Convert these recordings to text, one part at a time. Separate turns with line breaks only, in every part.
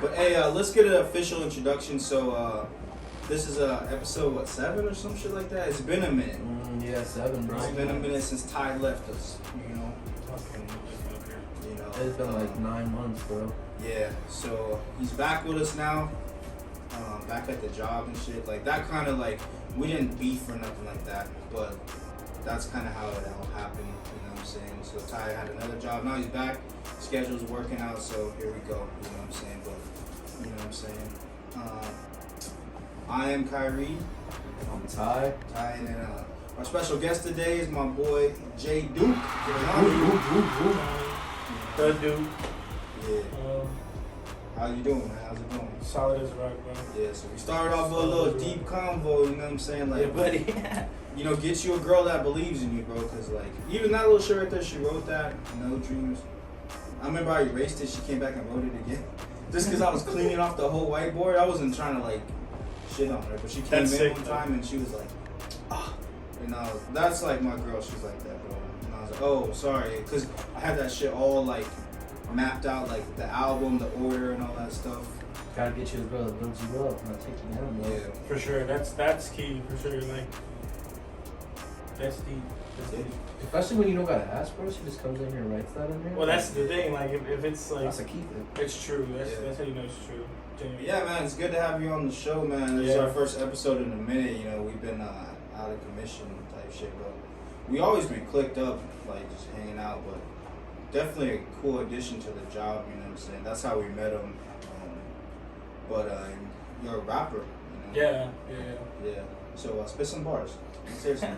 But hey, let's get an official introduction. So, this is episode 7 or some shit like that. It's been a minute.
Yeah, 7, bro.
It's been a minute since Ty left us. You know.
It's been like 9 months, bro.
Yeah. So he's back with us now. Back at the job and shit. Like that kind of like we didn't beef or nothing like that, but that's kind of how it all happened. You know what I'm saying? So Ty had another job. Now he's back. Schedule's working out. So here we go. You know what I'm saying? But you know what I'm saying? I am Kiahree.
I'm Ty.
And then our special guest today is my boy J Duke.
The Duke.
Yeah. How you doing, man? How's it going?
Solid as rock, bro.
Yeah, so we started off with a little deep convo, you know what I'm saying? Like,
Yeah, buddy.
you know, get you a girl that believes in you, bro, because, like, even that little shit right there, she wrote that, No Dreams. I remember I erased it, she came back and wrote it again. Just because I was cleaning off the whole whiteboard, I wasn't trying to, like, shit on her, but she came in one time and she was like, ah. And that's, like, my girl, she's like that, bro. And I was like, oh, sorry, because I had that shit all, like, mapped out, like, the album, the order, and all that stuff.
Gotta get you a girl that builds you up, not take you down, bro.
Yeah.
For sure. That's key. For sure. Like, that's deep. That's deep.
Especially when you don't gotta ask, bro. She just comes in here and writes that in here.
Well, that's the thing. Like, if it's like,
that's a key thing.
it's true. That's how you know it's true. Genuinely.
Yeah, man, it's good to have you on the show, man. This is our first episode in a minute. You know, we've been out of commission type shit, but we always been clicked up, like just hanging out. But definitely a cool addition to the job. You know what I'm saying? That's how we met him. But you're a rapper. You know? Yeah. So spit some bars. Seriously.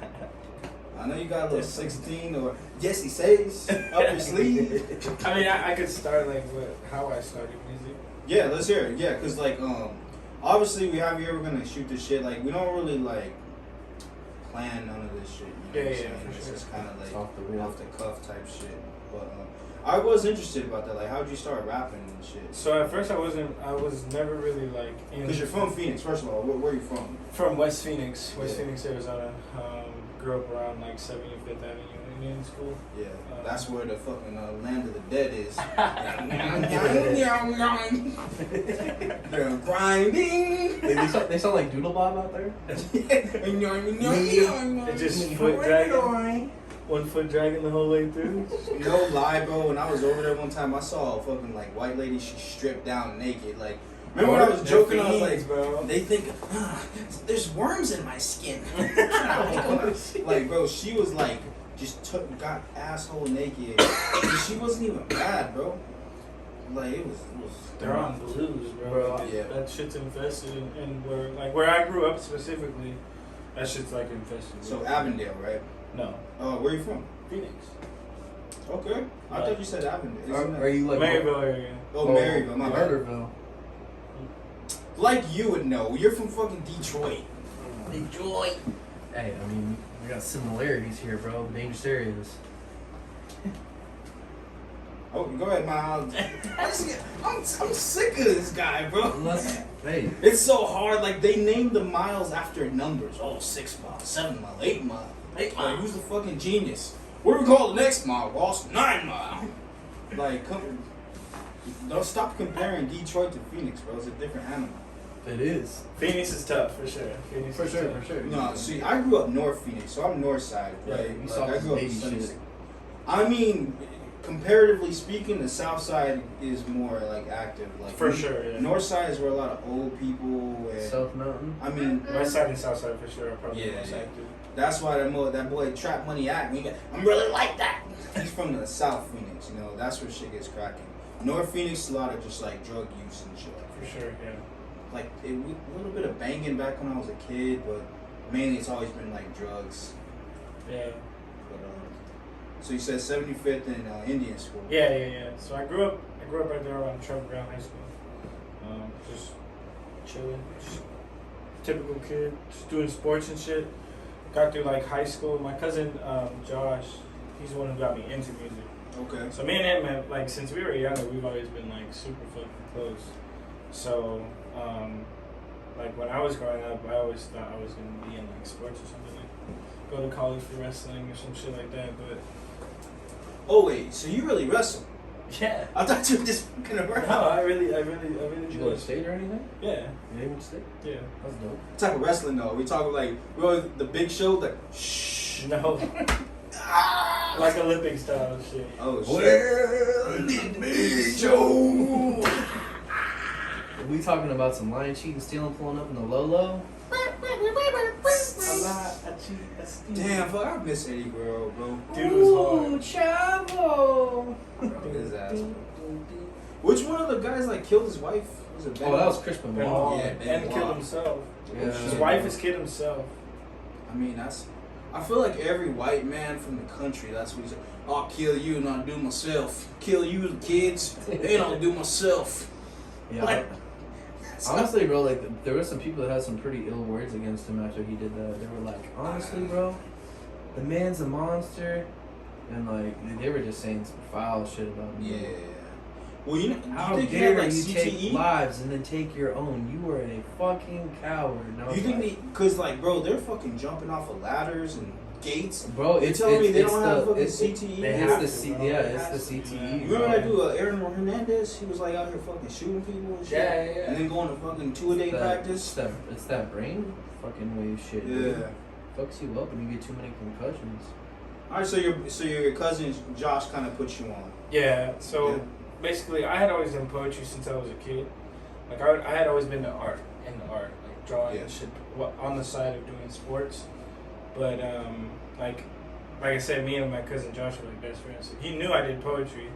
I know you got a little 16 or yes he says up your sleeve.
I mean, I could start like how I started music.
Yeah, let's hear it. Yeah, cause like obviously we have you ever gonna shoot this shit. Like we don't really like plan none of this shit. You know what I'm saying? It's just kind of like off the cuff type shit. But I was interested about that. Like, how'd you start rapping and shit?
So at first I was never really like in.
Cause you're from Phoenix, first of all. Where are you from?
From West Phoenix, Phoenix, Arizona. Grew up around like 75th Avenue Indian School.
Yeah, that's where the fucking land of the dead is. They're grinding.
They sound like Doodle Bob out there.
It just foot dragging. 1 foot dragging the whole way through.
No lie, bro. When I was over there one time, I saw a fucking like white lady. She stripped down naked. Like, remember when I was joking? I was like,
bro.
They think there's worms in my skin. Like, bro, she was like, got asshole naked. And she wasn't even bad, bro. Like it was.
They're on blues, bro.
Yeah.
That shit's infested, and where I grew up specifically, that shit's like infested.
So Avondale, right?
No.
Where are you from?
Phoenix.
Okay. I thought you said Avondale.
Are you like
Maryvale area?
Oh, Maryville, my bad.
Maryville.
Like you would know. You're from fucking Detroit.
Detroit. Hey, I mean, we got similarities here, bro. Dangerous areas.
Oh, go ahead, Miles. I'm sick of this guy, bro.
Hey.
It's so hard. Like, they named the miles after numbers. Oh, 6 miles, 7 miles, 8 miles. 8 miles. Like, who's the fucking genius? What do we call the next mile, boss? 9 mile. Like, don't stop comparing Detroit to Phoenix, bro. It's a different animal.
It is.
Phoenix is tough, for sure. Phoenix
For
is
sure,
tough.
for sure.
No, see, I grew up North Phoenix, so I'm North Side, right?
Yeah, you
like,
saw
I
this
grew up
baby shit.
I mean, comparatively speaking, the South Side is more like active. Like
For sure, yeah.
North Side is where a lot of old people and
South Mountain.
I mean,
West Side and South Side for sure are probably
Yeah,
most
yeah.
active.
that's why that boy Trap Money Act. I'm really like that. He's from the South Phoenix, you know. That's where shit gets cracking. North Phoenix, a lot of just like drug use and shit.
For sure, yeah.
Like a little bit of banging back when I was a kid, but mainly it's always been like drugs.
Yeah.
But so you said 75th in Indian School.
Yeah. So I grew up right there around Trevor Brown High School. Just chilling, just typical kid, just doing sports and shit. Got through like high school. My cousin Josh, he's the one who got me into music.
Okay.
So me and him, like since we were younger, we've always been like super fucking close. So like when I was growing up, I always thought I was gonna be in like sports or something, like go to college for wrestling or some shit like that. But
Oh wait, so you really wrestle?
Yeah.
I thought you were just fucking around.
No, I really
Did you go to
do.
state or anything?
Yeah.
You didn't to state?
Yeah.
That's dope.
What type of wrestling though? We talking like the big show, like shh.
No. Like Olympic style shit.
Oh shit.
Well, the big show. We talking about some lying, cheating, stealing, pulling up in the low.
Damn, fuck, I miss Eddie Guerrero, bro.
Dude was hard.
Chavo.
His ass. Which one of the guys like killed his wife? Was it Ben?
Oh, that was Chris Benoit.
Yeah, Ben
and
Benoit.
killed himself.
Yeah.
His wife has killed himself.
I mean, I feel like every white man from the country, that's what he's like. I'll kill you and I'll do myself. Kill you, the kids, and I'll do myself.
Yeah.
Like,
honestly, bro, like there were some people that had some pretty ill words against him after he did that. They were like, honestly, bro, the man's a monster, and like they were just saying some foul shit about him.
yeah. Well, you know,
How
you think
dare
he had, like,
you
CTE?
take lives and then take your own? You are a fucking coward. No,
You think because like, bro, they're fucking jumping off of ladders and gates.
bro,
You're
it's
telling me they
it's
don't
the,
have fucking
it's,
CTE?
They
have
have
to,
the C,
bro.
yeah,
It
it's
has
the
to,
CTE.
man.
You remember that
bro.
dude, Aaron Hernandez? He was like out here fucking shooting people and shit.
Yeah.
And then going to fucking 2-a-day practice.
It's that brain fucking wave shit.
Yeah.
Dude. Fucks you up when you get too many concussions.
All right, so your cousin Josh kind of put you on.
Yeah. So
Yeah.
basically, I had always done poetry since I was a kid. Like I had always been into art, like drawing
Yeah.
and shit on the side of doing sports. But like I said, me and my cousin Josh were like best friends. So he knew I did poetry,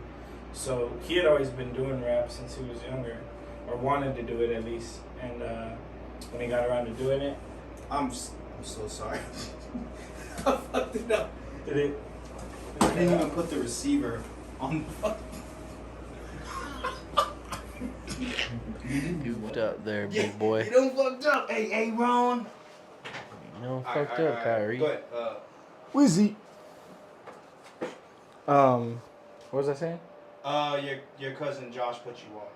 so he had always been doing rap since he was younger, or wanted to do it at least. And when he got around to doing it,
I'm so sorry. I fucked it up.
did it?
I didn't even put the receiver on the fucking.
You fucked up there,
Yeah,
big boy.
You done fucked up. Hey, Ron.
You know, fucked up, Kiahree.
Go ahead.
Wizzy. What was I saying?
Your cousin Josh put you on.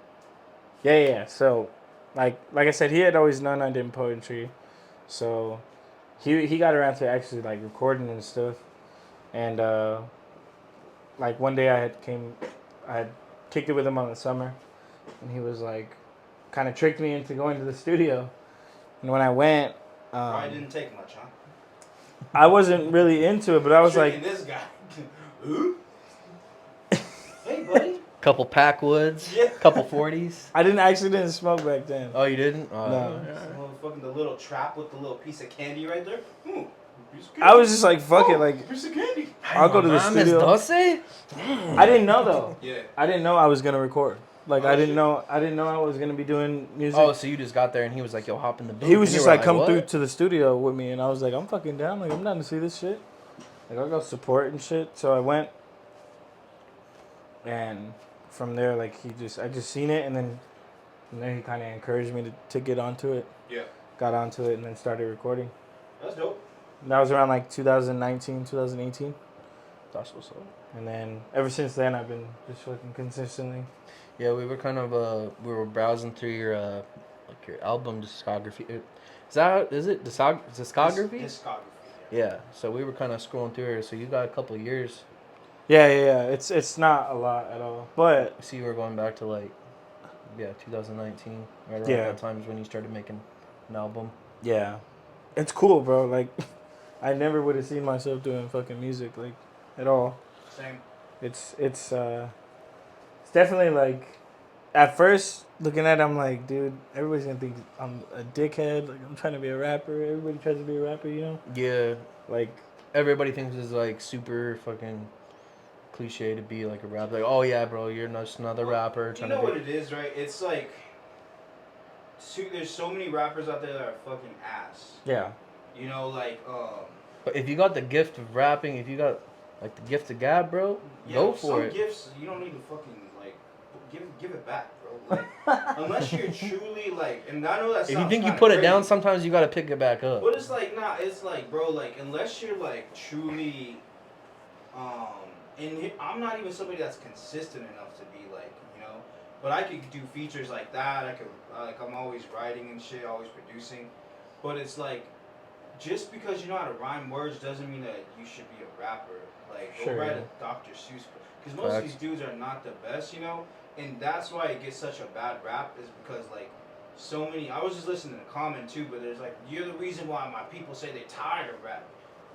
Yeah. So, like I said, he had always known I did poetry, so he got around to actually like recording and stuff, and like one day I had kicked it with him on the summer, and he was like, kind of tricked me into going to the studio, and when I went,
Probably didn't take much, huh?
I wasn't really into it, but I was
Tricking
like,
this guy. Ooh. Hey, buddy.
Couple Packwoods,
Yeah.
couple 40s.
I didn't smoke back then.
Oh, you didn't? Oh,
No.
Motherfucking the little trap with the little piece of candy right there. Ooh, piece of candy.
I was just like, fuck it, like
Piece of candy.
I'll go to the studio.
Dulce?
I didn't know though.
Yeah.
I didn't know I was gonna record. Like
Oh,
I didn't
shit.
know I was gonna be doing music.
Oh, so you just got there and he was like, yo, hop in the booth.
he was
and you
just
were
like, come
what?
through to the studio with me, and I was like, I'm fucking down. Like I'm down to see this shit. Like I'll go support and shit. So I went, and from there, like I just seen it, and then he kind of encouraged me to get onto it.
Yeah.
Got onto it and then started recording.
That's dope.
And that was around like 2019, 2018.
That's what's up.
And then ever since then, I've been just working consistently.
Yeah, we were kind of we were browsing through your like your album discography. Is it discography?
Discography.
Yeah. So we were kind of scrolling through it. So you got a couple of years.
Yeah. It's not a lot at all, but
I see you were going back to like 2019. Right around
Yeah.
that time is when you started making an album.
yeah, it's cool, bro. Like I never would have seen myself doing fucking music like at all.
Same.
It's definitely like at first looking at it, I'm like, dude, everybody's gonna think I'm a dickhead. Like I'm trying to be a rapper. Everybody tries to be a rapper, you know?
Yeah.
Like
Everybody thinks it's like super fucking cliche to be like a rapper. Like, oh yeah, bro, you're just another rapper.
You
Trying
know
to
what it is, right? It's like, there's so many rappers out there that are fucking ass.
yeah,
You know, like,
But if you got the gift of rapping, if you got like the gift of gab, bro, go for
some
it.
gifts you don't need to fucking like give it back, bro. Like, unless you're truly like, and I know that.
If you
sounds
think you
kinda
put it
crazy,
down, sometimes you gotta pick it back up.
but it's like it's like, bro, like unless you're like truly, and I'm not even somebody that's consistent enough to be like, you know, but I could do features like that. I could like I'm always writing and shit, always producing, but it's like, just because you know how to rhyme words doesn't mean that you should be a rapper. Like, go
Sure,
write
yeah.
a Dr. Seuss book. Because most of these dudes are not the best, you know? And that's why it gets such a bad rap, is because, like, so many... I was just listening to Common, too, but there's, like, you're the reason why my people say they're tired of rap.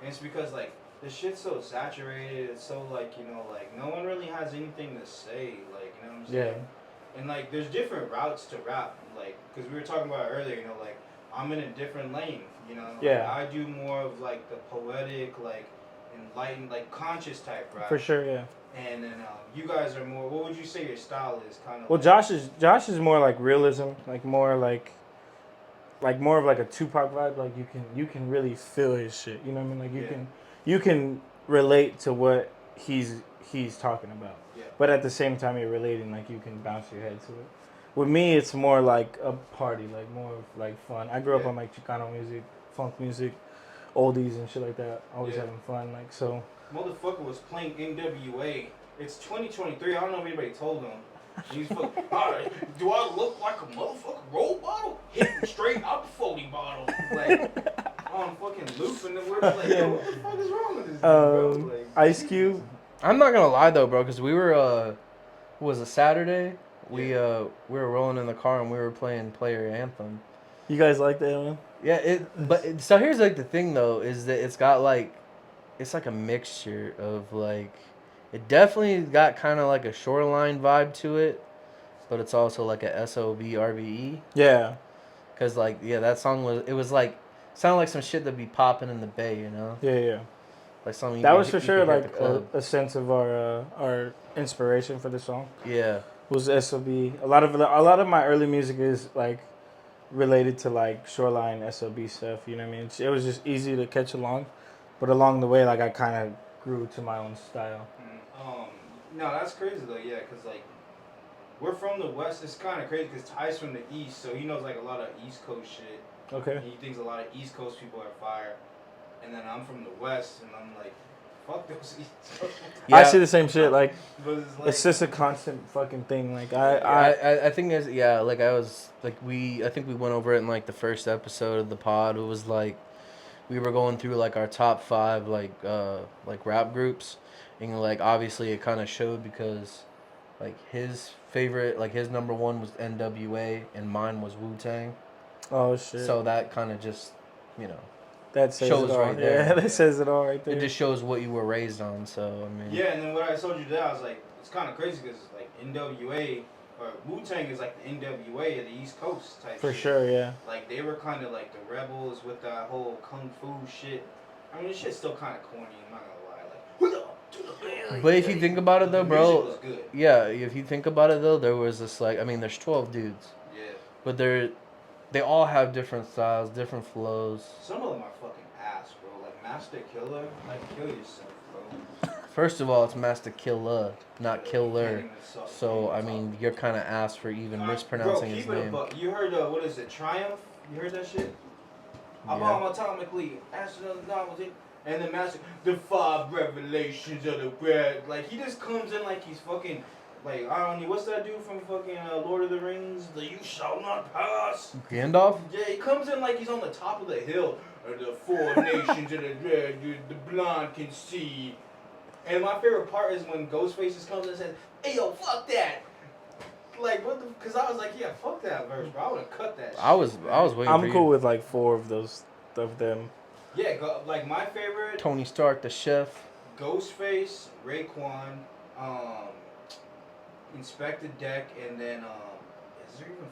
And it's because, like, the shit's so saturated. It's so, like, you know, like, no one really has anything to say. Like, you know what I'm saying?
Yeah.
And, like, there's different routes to rap. Like, because we were talking about it earlier, you know, like, I'm in a different lane, you know?
Yeah.
Like, I do more of, like, the poetic, like, enlightened, like, conscious type rap.
For sure, yeah.
And then you guys are more. What would you say your style is? Kind of.
Well,
like,
Josh is more like realism, like more more of like a Tupac vibe. Like you can really feel his shit. You know what I mean? Like you can relate to what he's talking about.
Yeah.
But at the same time, you're relating. Like you can bounce your head to it. With me, it's more like a party, like more of like fun. I grew up on like Chicano music, funk music, oldies and shit like that. Always having fun, like so.
Motherfucker was playing NWA. It's 2023. I don't know if anybody told him. He's fucking. Do I look like a motherfucking role bottle? Hitting straight out the 40 bottle. Like, on fucking loop, and then we're like, yo, what the fuck is wrong with this dude, bro? Like,
Ice Cube.
I'm not gonna lie though, bro, because we were it was a Saturday. We were rolling in the car and we were playing Player Anthem.
You guys like that one?
Yeah, so here's like the thing though, is that it's got like, it's like a mixture of like, it definitely got kind of like a Shoreline vibe to it, but it's also like a SOB RBE.
Yeah.
Cause like that song was like, sounded like some shit that'd be popping in the Bay, you know?
Yeah.
Like something.
That was for sure like a sense of our inspiration for the song.
Yeah.
Was SOB. A lot of my early music is like related to like Shoreline SOB stuff. You know what I mean? It was just easy to catch along, but along the way, like I kind of grew to my own style.
No, that's crazy though. Yeah, cause like we're from the West. It's kind of crazy because Ty's from the East, so he knows like a lot of East Coast shit.
Okay.
And he thinks a lot of East Coast people are fire, and then I'm from the West, and I'm like, fuck those East Coast.
Yeah. I see the same shit. Like,
it's
just a constant fucking thing. Like
I think it's like I think we went over it in like the first episode of the pod. It was like we were going through like our top 5 like rap groups, and like obviously it kind of showed because like his favorite, like his number 1 was NWA and mine was Wu-Tang.
Oh shit.
So that kind of just, you know,
that says
shows
it all.
right there.
Yeah, that says it all right there.
It just shows what you were raised on. So I mean.
Yeah, and then what I told you today, I was like, it's kind of crazy because like NWA or Wu-Tang is like the NWA of the East Coast type.
For
shit.
sure, yeah.
Like they were kind of like the rebels with that whole kung fu shit. I mean, this shit's still kind of corny. I'm not gonna lie. Like,
but if you think about it though,
the
bro.
music was good.
Yeah, if you think about it though, there was this like, I mean, there's 12 dudes.
Yeah.
But they all have different styles, different flows.
Some of them are fucking ass, bro. Like Master Killer, like kill yourself, bro.
First of all, it's Master Killer, not Killer.
Suck,
so I mean, you're kind of ass for even mispronouncing his name.
You heard what is it? Triumph? You heard that shit? I bomb atomically, astronomically, and the master, the 5 revelations of the bread. Like he just comes in like he's fucking. Like, I don't know, what's that dude from fucking Lord of the Rings? The You Shall Not Pass.
Gandalf?
Yeah, he comes in like he's on the top of the hill. The 4 nations of the dread, the blonde can see. And my favorite part is when Ghostface just comes in and says, "Hey, yo, fuck that." Like, what the... Because I was like, yeah, fuck that verse, bro. I would have cut that shit.
I was waiting
I'm
for
cool
you.
with like 4 of those, of them.
Yeah, like my favorite...
Tony Stark, the chef.
Ghostface, Raekwon, Inspector Deck, and then is there even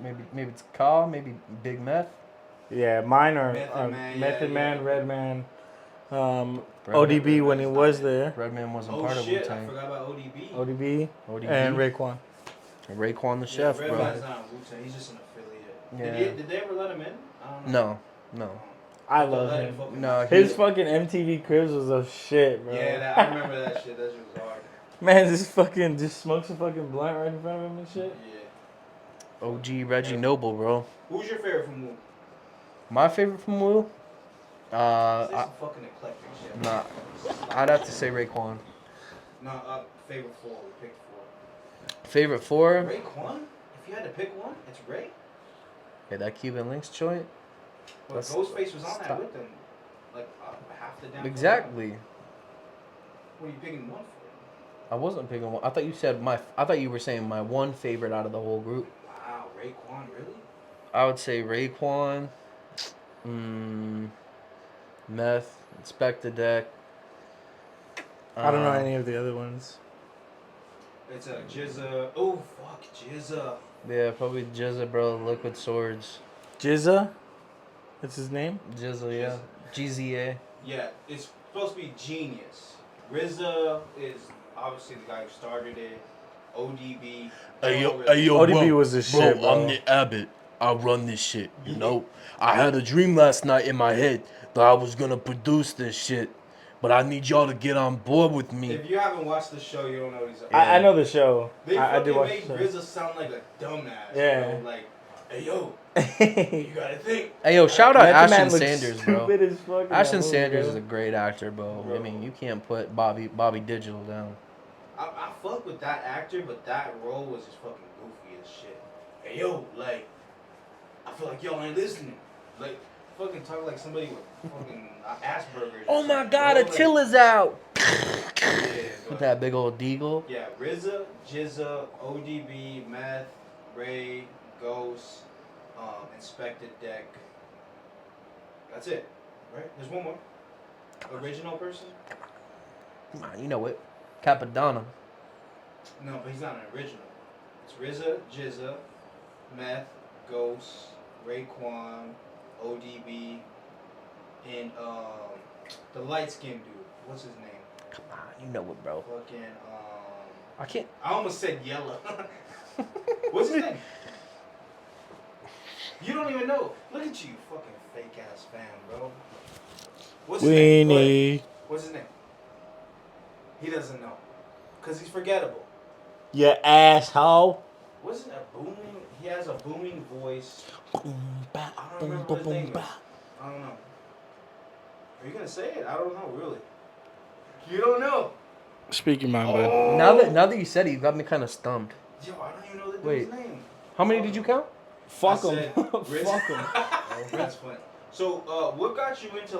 4?
Maybe it's Ka, maybe Big Meth.
Yeah, mine are Method Man, Redman, ODB when he was there.
Redman wasn't part of Wu-Tang.
I forgot about ODB.
ODB and Raekwon.
Raekwon the chef, bro.
Redman's not Wu-Tang. He's just an affiliate.
Yeah.
Did they ever let him in? I don't know.
No.
I love him.
No,
his fucking MTV Cribs was a shit, bro.
Yeah, I remember that shit. That shit was hard.
Man, just smokes a fucking blunt right in front of him and shit.
Yeah.
OG Reggie Noble, bro.
Who's your favorite from Wu?
My favorite from Wu?
Say some fucking eclectic shit.
Nah, I'd have to say Raekwon.
No, favorite 4. We picked 4.
Favorite 4?
Raekwon? If you had to pick one, it's Ray.
Hey, that Cuban Links joint?
But Ghostface was on that with them, like half the damn.
Exactly.
What are you picking one for?
I wasn't picking one. I thought you said I thought you were saying my one favorite out of the whole group.
Wow, Raekwon, really?
I would say Raekwon, Meth, Inspect the Deck.
I don't know any of the other ones.
It's a Jizza. Oh fuck, Jizza.
Yeah, probably Jizza, bro. Liquid Swords.
Jizza? That's his name?
Jizza, yeah. GZA.
Yeah, it's supposed to be Genius. RZA is obviously the guy who started it. ODB.
Hey yo,
ODB was the shit, bro.
I'm the Abbott. I run this shit, you know? I had a dream last night in my head that I was gonna produce this shit, but I need y'all to get on board with me.
If you haven't watched the show, you don't know these.
I know the show.
They
I did watch
made
the show.
RZA sound like a dumbass.
Yeah.
Bro. Like, hey yo, you gotta think.
Hey, yo, shout out
Method Man
Ashton
looks
Sanders, bro.
stupid as fuck in
Ashton
that movie,
Sanders
bro.
is a great actor, bro. I mean, you can't put Bobby Digital down.
I fuck with that actor, but that role was just fucking goofy as shit. Hey yo, like, I feel like y'all ain't listening. Like, fucking talk like somebody with fucking Asperger's.
Oh my God, Attila's out.
Yeah,
With that big old deagle.
yeah, RZA, Jizza, ODB, Meth, Ray, Ghost, Inspected Deck. That's it, right? There's one more. Original person?
Come on, you know it. Capadonna.
No, but he's not an original. It's RZA, Jizza, Meth, Ghost, Raekwon, ODB, and the light skinned dude. What's his name?
Come on, you know it, bro.
Fucking
I can't.
I almost said Yella. What's his name? You don't even know. Look at you, fucking fake ass fan, bro. What's his name? Go ahead.
Weenie.
What's his name? He doesn't know. Cause he's forgettable.
You asshole.
What's it? A booming? He has a booming voice. I don't remember what his name is. I don't know. Are you gonna say it? I don't know, really. You don't know.
Speak your mind, bud.
Oh.
Now that you said it, you got me kind of stumped.
Yo, I don't even know the dude's
Wait.
name.
How many did you count?
Fuck
I
him.
said
Fuck him.
That's funny. So, what got you into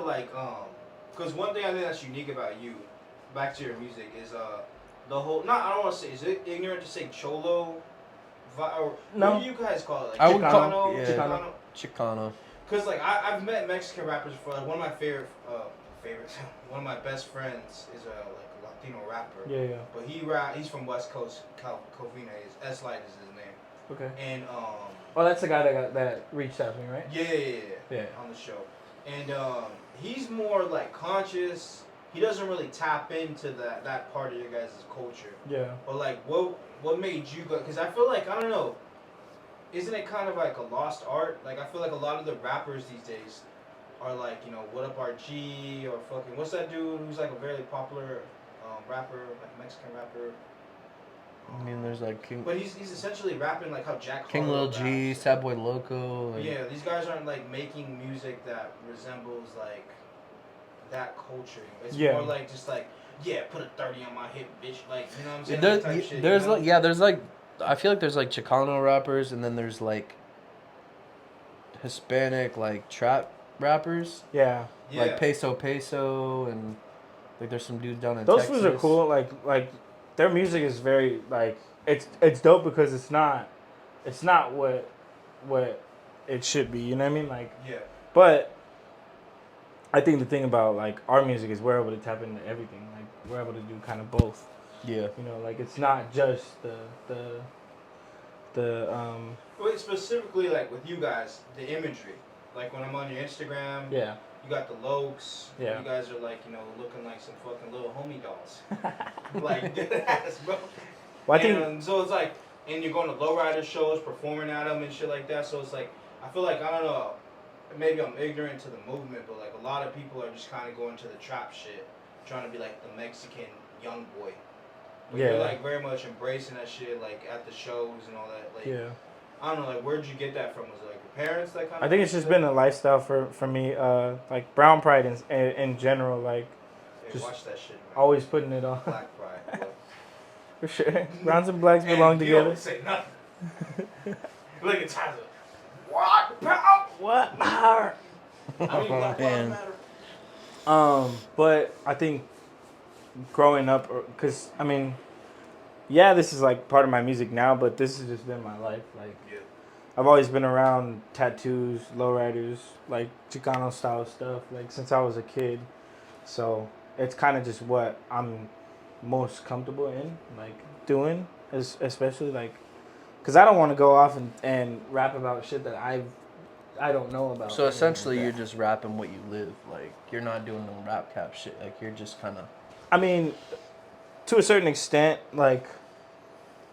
because one thing I think that's unique about you, back to your music, is the whole. I don't want to say. Is it ignorant to say cholo? Or
No.
What do you guys call it? Like
I would call-
Chicano?
yeah.
Chicano?
Chicano.
Because I've met Mexican rappers before. Like one of my favorites, one of my best friends is a Latino rapper.
Yeah.
But he's from West Coast, Covina. S-Light is his name.
Okay.
And
Oh, that's the guy that reached out to me, right?
yeah, on the show. And he's more like conscious. He doesn't really tap into that part of your guys' culture.
Yeah.
But like, what made you go? Because I feel like, I don't know, isn't it kind of like a lost art? Like, I feel like a lot of the rappers these days are like, What Up RG or fucking, what's that dude who's like a very popular rapper, like Mexican rapper?
I mean, there's like King.
But he's essentially rapping like how Jack
King
Harlow
Lil G,
raps.
Sad Boy Loco. Like,
Yeah, these guys aren't like making music that resembles like that culture. It's more like just like, yeah, put a 30 on my hip, bitch. Like, you know what I'm saying? That type shit,
there's
you know?
like there's like I feel like there's like Chicano rappers and then there's like Hispanic like trap rappers.
Yeah.
Like Peso and like there's some dudes down in
Those
Texas.
fools are cool. Like their music is very like it's dope because it's not what it should be. You know what I mean? Like
Yeah.
But I think the thing about like our music is we're able to tap into everything. Like we're able to do kind of both.
Yeah.
Like it's not just the
Wait, specifically like with you guys, the imagery. Like when I'm on your Instagram,
yeah.
you got the lokes.
Yeah.
You guys are like, looking like some fucking little homie dolls. Like dead ass, bro.
Well, I think
so it's like, and you're going to lowrider shows, performing at them and shit like that. So it's like, I feel like, I don't know, maybe I'm ignorant to the movement, but like a lot of people are just kind of going to the trap shit, trying to be like the Mexican young boy. But you're like very much embracing that shit, like at the shows and all that. Like,
yeah.
I don't know, like where'd you get that from? Was it like your parents that kind of?
I think it's just been a lifestyle for me. Like brown pride in general. Like
Hey,
just
watch that shit, man.
always putting it on.
Black pride. Bro.
For sure. Browns and blacks
And
belong
you
together.
don't say nothing. Look at Tyler. What? Pow?
What?
Black
man.
Lives Matter.
But I think growing up, because I mean, yeah, this is like part of my music now, but this has just been my life. Like,
Yeah.
I've always been around tattoos, lowriders, like Chicano style stuff, like since I was a kid. So it's kind of just what I'm most comfortable in, like doing, especially like, cause I don't want to go off and rap about shit that I don't know about.
So essentially, you're just rapping what you live. Like, you're not doing no rap cap shit. Like, you're just kind of.
I mean, to a certain extent, like,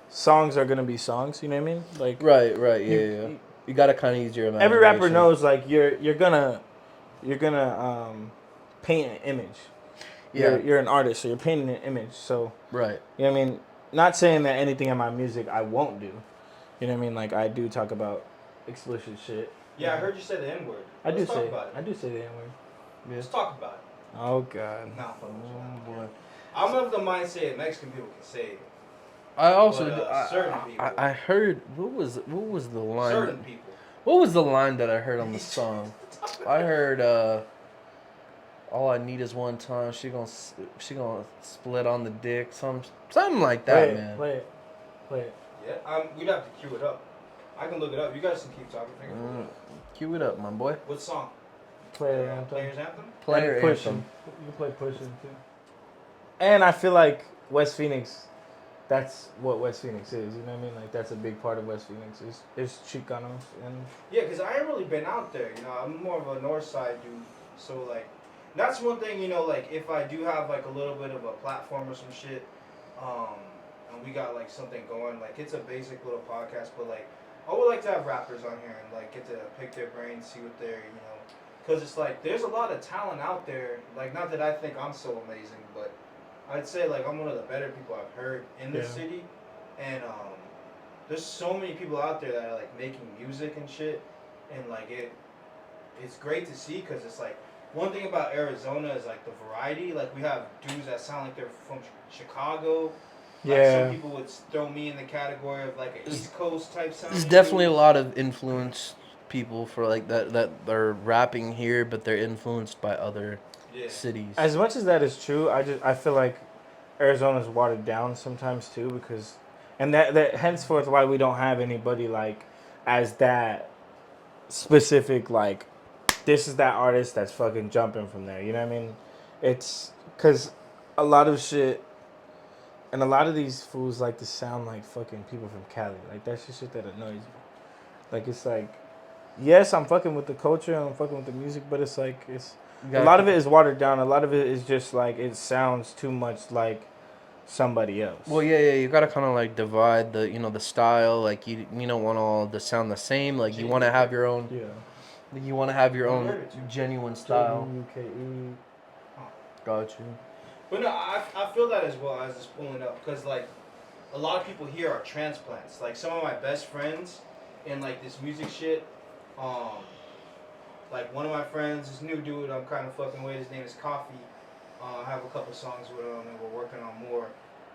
songs are gonna be songs. You know what I mean? Like,
Right. Yeah. You gotta kind of use your imagination.
every rapper knows, like, you're gonna paint an image.
Yeah.
You're an artist, so you're painting an image. So,
Right.
you know what I mean? Not saying that anything in my music I won't do. You know what I mean? Like, I do talk about explicit shit.
Yeah, I heard you say the N word.
I do
talk
say
about it.
I do say the N word.
Let's talk about it.
Oh God.
Nah, fuck with you.
Boy.
I'm of the mindset Mexican people can say it.
I also
But, certain people.
I heard what was the line?
Certain people.
What was the line that I heard on the song? I heard all I need is one time. She gonna split on the dick. Something like that, man.
Play it.
Yeah, we'd have to cue it up. I can look it up. You guys can keep talking.
Cue it up, my boy.
What song?
Player anthem.
Players Anthem?
Player
Push
anthem.
You can play Push too. And I feel like West Phoenix, that's what West Phoenix is. You know what I mean? Like, that's a big part of West Phoenix is Chicanos. And
Yeah, because I ain't really been out there. You know, I'm more of a north side dude. So, like, that's one thing, you know, like, if I do have, like, a little bit of a platform or some shit, and we got, like, something going, like, it's a basic little podcast, but, like, I would like to have rappers on here and, like, get to pick their brains, see what they're, you know, because it's, like, there's a lot of talent out there. Like, not that I think I'm so amazing, but I'd say, like, I'm one of the better people I've heard in this city. And, there's so many people out there that are, like, making music and shit. And, like, it's great to see because it's, like, one thing about Arizona is, like, the variety. Like, we have dudes that sound like they're from Chicago. Like, some people would throw me in the category of, like, an East Coast type sound.
There's definitely a lot of influence people for, like, that are rapping here, but they're influenced by other cities.
as much as that is true, I feel like Arizona's watered down sometimes too, because and that henceforth why we don't have anybody like as that specific, like, this is that artist that's fucking jumping from there. You know what I mean? It's because a lot of shit. And a lot of these fools like to sound like fucking people from Cali. Like, that's just shit that annoys me. Like, it's like, yes, I'm fucking with the culture and I'm fucking with the music, but it's like, a lot of it is watered down. A lot of it is just like, it sounds too much like somebody else.
Well, yeah, you gotta kind of like divide the, you know, the style. Like, you don't want all to sound the same. Like, you want to have your own.
Yeah.
You want to have your own genuine style.
J-E-U-K-E.
Got you.
But no, I feel that as well as it's pulling up because, like, a lot of people here are transplants. Like, some of my best friends in, like, this music shit, like, one of my friends, this new dude I'm kind of fucking with, his name is Coffee. I have a couple songs with him and we're working on more.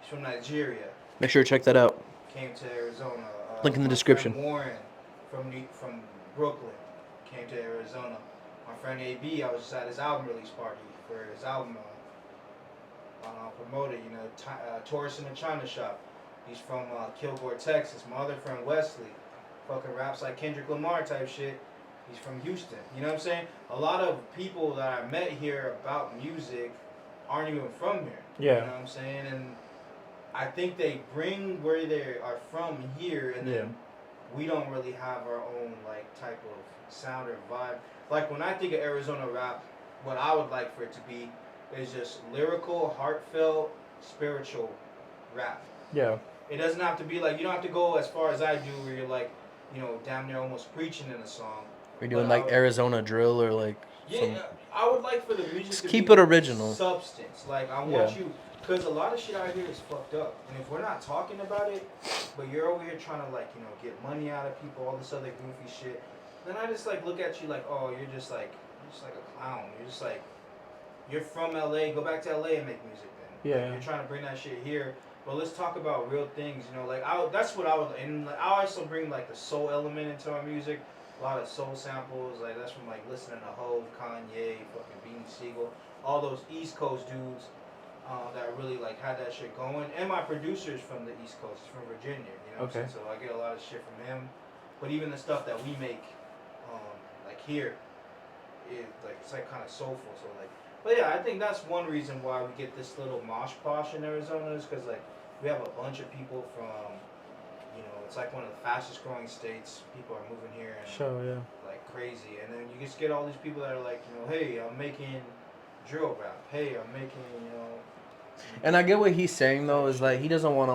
He's from Nigeria.
Make sure to check that out.
Came to Arizona.
Link in the
My
description.
friend Warren from Brooklyn came to Arizona. My friend AB, I was just at his album release party for his album. Promoted, you know, Tourist in the China Shop. He's from Kilgore, Texas. My other friend Wesley, fucking raps like Kendrick Lamar type shit. He's from Houston. You know what I'm saying? A lot of people that I met here about music aren't even from here.
Yeah.
You know what I'm saying? And I think they bring where they are from here, and then we don't really have our own, like, type of sound or vibe. Like, when I think of Arizona rap, what I would like for it to be is just lyrical, heartfelt, spiritual rap.
Yeah.
It doesn't have to be like, you don't have to go as far as I do where you're like, you know, damn near almost preaching in a song.
We're doing like Arizona drill or like.
Yeah, I would like for the music
just
to
keep
be
it original.
Substance. Like, I want you, because a lot of shit out here is fucked up. And if we're not talking about it, but you're over here trying to, like, you know, get money out of people, all this other goofy shit, then I just, like, look at you like, oh, you're just like a clown. You're just like, you're from LA, go back to LA and make music then.
Yeah.
You're trying to bring that shit here. But let's talk about real things, you know, like, that's what I would, and I also bring, like, the soul element into my music. a lot of soul samples. Like that's from like listening to Hove, Kanye, fucking Beanie Siegel, all those East Coast dudes that really like had that shit going. And my producer's from the East Coast, from Virginia. You know what I'm saying? So I get a lot of shit from him. But even the stuff that we make, like here, it's like kind of soulful. So like, but yeah, I think that's one reason why we get this little mosh posh in Arizona is because like we have a bunch of people from, you know, it's like one of the fastest growing states. People are moving here and like crazy, and then you just get all these people that are like, you know, hey, I'm making drill rap. Hey, I'm making, you know.
And I get what he's saying though, is like he doesn't want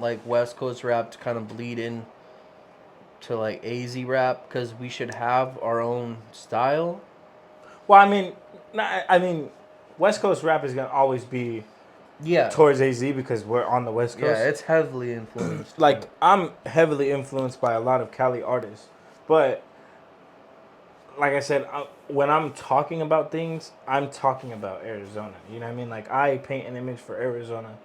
like West Coast rap to kind of bleed in to like AZ rap, because we should have our own style.
Well, I mean, West Coast rap is gonna always be towards AZ because we're on the West Coast.
Yeah, it's heavily influenced.
Like I'm heavily influenced by a lot of Cali artists, but like I said, when I'm talking about things, I'm talking about Arizona. You know what I mean? Like I paint an image for Arizona,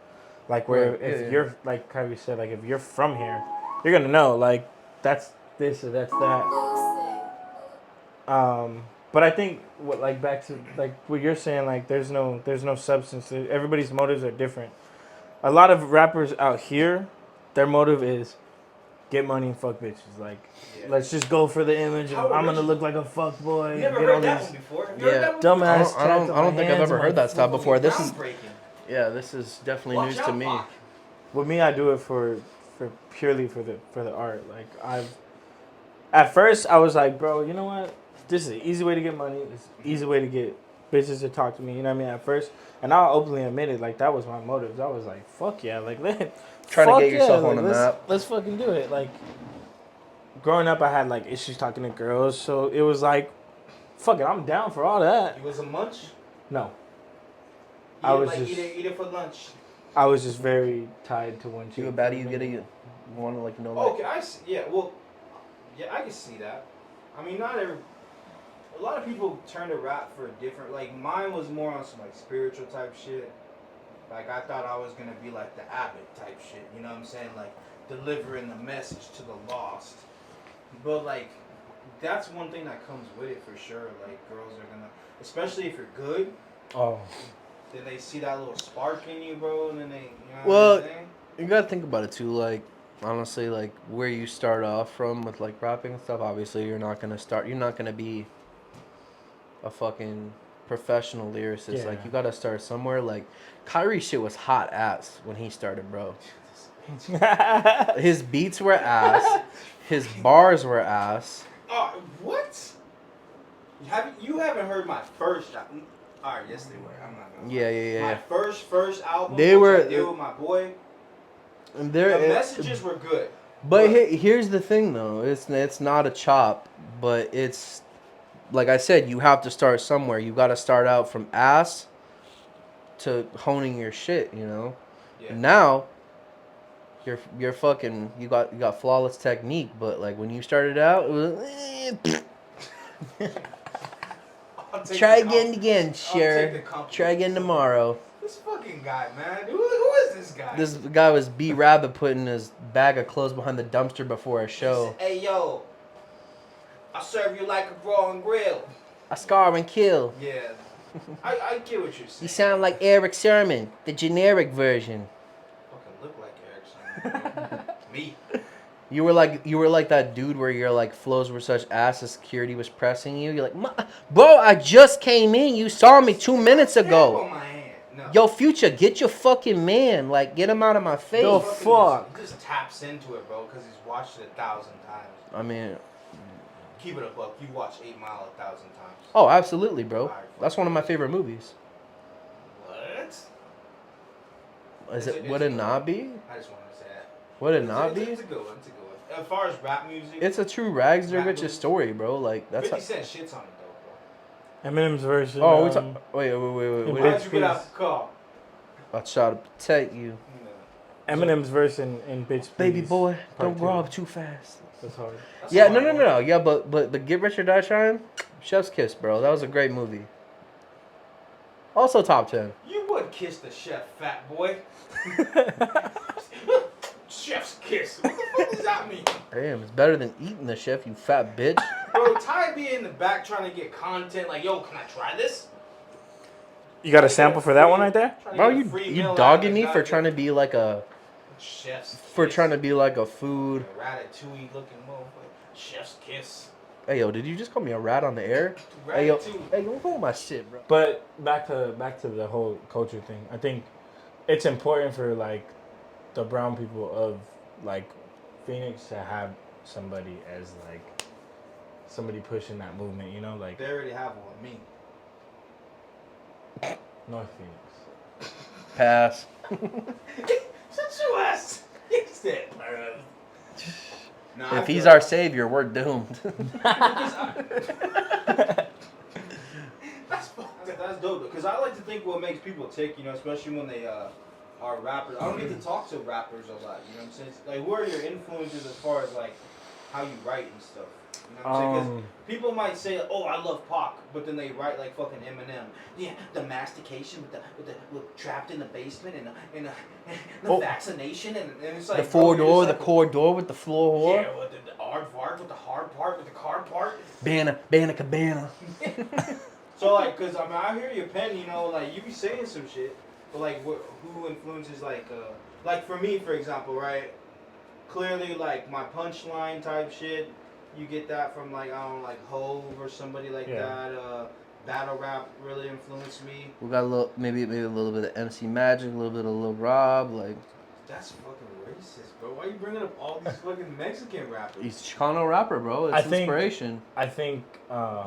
like where if you're like Kiahree said, like if you're from here, you're gonna know like that's this or that's that. But I think back to like what you're saying, like there's no substance. Everybody's motives are different. A lot of rappers out here, their motive is get money and fuck bitches. Like, let's just go for the image of I'm gonna look like a fuck boy.
You never heard that one before? Have you heard that one
dumbass.
I don't think I've ever heard that stuff before. This is
groundbreaking.
this is definitely news to me.
With me, I do it for purely for the art. Like at first I was like, bro, you know what? This is an easy way to get money. It's an easy way to get bitches to talk to me. You know what I mean? At first, and I'll openly admit it. Like that was my motives. I was like, fuck yeah, like
trying to get yourself on the map.
Let's fucking do it. Like growing up, I had like issues talking to girls, so it was like, fuck it, I'm down for all that.
You was a munch?
No.
I was like, just eat it for lunch.
I was just very tied to one chick.
You a baddie, you want to like know. Like,
okay, I see. Yeah, well, yeah, I can see that. I mean, a lot of people turn to rap for different. Like mine was more on some like spiritual type shit. Like I thought I was gonna be like the Abbott type shit. You know what I'm saying? Like delivering the message to the lost. But like that's one thing that comes with it for sure. Like girls are gonna, especially if you're good.
Oh.
Then they see that little spark in you, bro, and then they, you know
well,
what I'm saying?
You gotta think about it too. Like honestly, like where you start off from with like rapping and stuff. Obviously, you're not gonna be a fucking professional lyricist.
Yeah.
Like you gotta start somewhere. Like Kiahree shit was hot ass when he started, bro. His beats were ass. His bars were ass.
What? You haven't heard my first album? Alright, yes they were. I'm not gonna.
Yeah.
My first album.
They were.
I did with my boy.
The
messages were good.
But here's the thing, though. It's not a chop, but it's like I said. You have to start somewhere. You got to start out from ass to honing your shit. You know.
Yeah.
Now, you're fucking. You got flawless technique, but like when you started out, it was. Try again, sure. Try again tomorrow.
This fucking guy, man. Who is this guy?
This guy was B Rabbit putting his bag of clothes behind the dumpster before a show.
Hey, yo. I serve you like a raw and grill.
I scar and kill.
Yeah. I get what you're saying.
You sound like Eric Sermon, the generic version.
Fucking look like Eric Sermon. Me.
You were like that dude where your like flows were such ass that security was pressing you. You're like, bro, I just came in. You saw me 2 minutes ago.
On my hand. No.
Yo, Future, get your fucking man. Like, get him out of my face.
Yo, fuck.
He just taps into it, bro, because he's watched it 1,000 times.
I mean,
keep it a buck. You watched 8 Mile 1,000 times.
Oh, absolutely, bro. That's one of my favorite movies.
What?
Would it not be?
I just wanted to say that.
Would it not be?
It's a good one. As far as rap music,
it's a true rags to riches story, bro. Like that's
50 Cent shits on it though,
bro. Eminem's version.
Oh, wait.
Why'd you get out the car?
I try to protect you.
Eminem's verse in Bitch Please.
Baby boy, don't grow up too fast.
That's hard.
Yeah, no. Yeah, but the Get Rich or Die Trying, Chef's Kiss, bro. That was a great movie. Also top 10.
You would kiss the chef, fat boy. chef's kiss. What the fuck does that mean?
Damn, it's better than eating the chef, you fat bitch.
Bro, Ty be in the back trying to get content. Like, yo, can I try this?
You got a sample for that one right there?
Bro, you dogging me for trying to be like a
chef's
for
kiss.
trying to be like a food.
Ratatouille looking motherfucker. Chef's kiss.
Hey yo, did you just call me a rat on the air? Hey yo, hold my shit, bro.
But back to the whole culture thing. I think it's important for like the brown people of like Phoenix to have somebody as like somebody pushing that movement. You know, like
They already have one. Me.
North Phoenix.
Pass.
Shut your ass. He's dead. Nah,
If he's our savior, we're doomed.
That's dope because I like to think what makes people tick, you know, especially when they are rappers. I don't get to talk to rappers a lot, you know what I'm saying? Like, who are your influences as far as like how you write and stuff? You know what I'm saying? Because people might say, "Oh, I love Pac," but then they write like fucking Eminem. Yeah, the mastication with trapped in the basement and the vaccination and it's like
The four-door,
like,
the corridor with the floor.
Yeah, with the aardvark with the hard part with the card part.
Banana cabana.
So like, cause I mean, I hear your pen, you know, like you be saying some shit, but like, who influences like for me, for example, right? Clearly, like my punchline type shit, you get that from like I don't know, like Hove or somebody like that. Battle rap really influenced me.
We got a little, maybe a little bit of MC Magic, a little bit of Lil Rob, like.
That's fucking racist, bro. Why are you bringing up all these fucking Mexican rappers?
He's a Chicano rapper, bro. It's inspiration.
I think.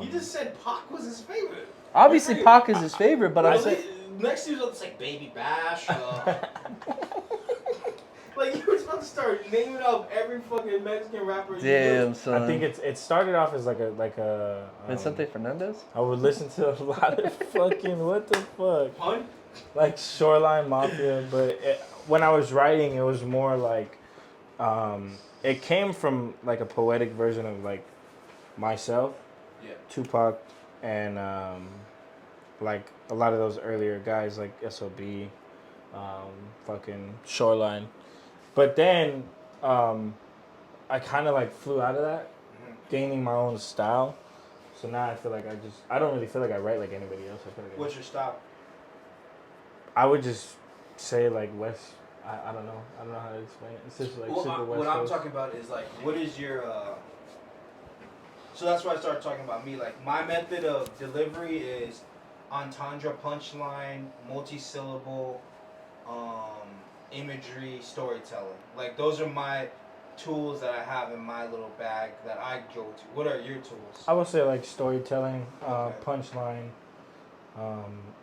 He just said Pac was his favorite.
Obviously, Pac is his favorite, but I said.
Next year's it's like Baby Bash. Like you were supposed to start naming up every fucking Mexican rapper.
Damn, son.
I think it started off as like a.
Vicente Fernandez.
I would listen to a lot of fucking what the fuck.
Pun?
Like Shoreline Mafia, but when I was writing, it was more like, it came from like a poetic version of like myself, Tupac, and like a lot of those earlier guys like SOB, fucking Shoreline. But then I kind of like flew out of that, gaining my own style. So now I feel like I don't really feel like I write like anybody else. I feel like
What's your style?
I would just say like West. I don't know. I don't know how to explain it. It's just like super West
what I'm
Coast.
talking about is like, what is your? So that's why I started talking about me. Like my method of delivery is entendre, punchline, multi-syllable, imagery, storytelling. Like those are my tools that I have in my little bag that I go to. What are your tools?
I would say like storytelling, punchline.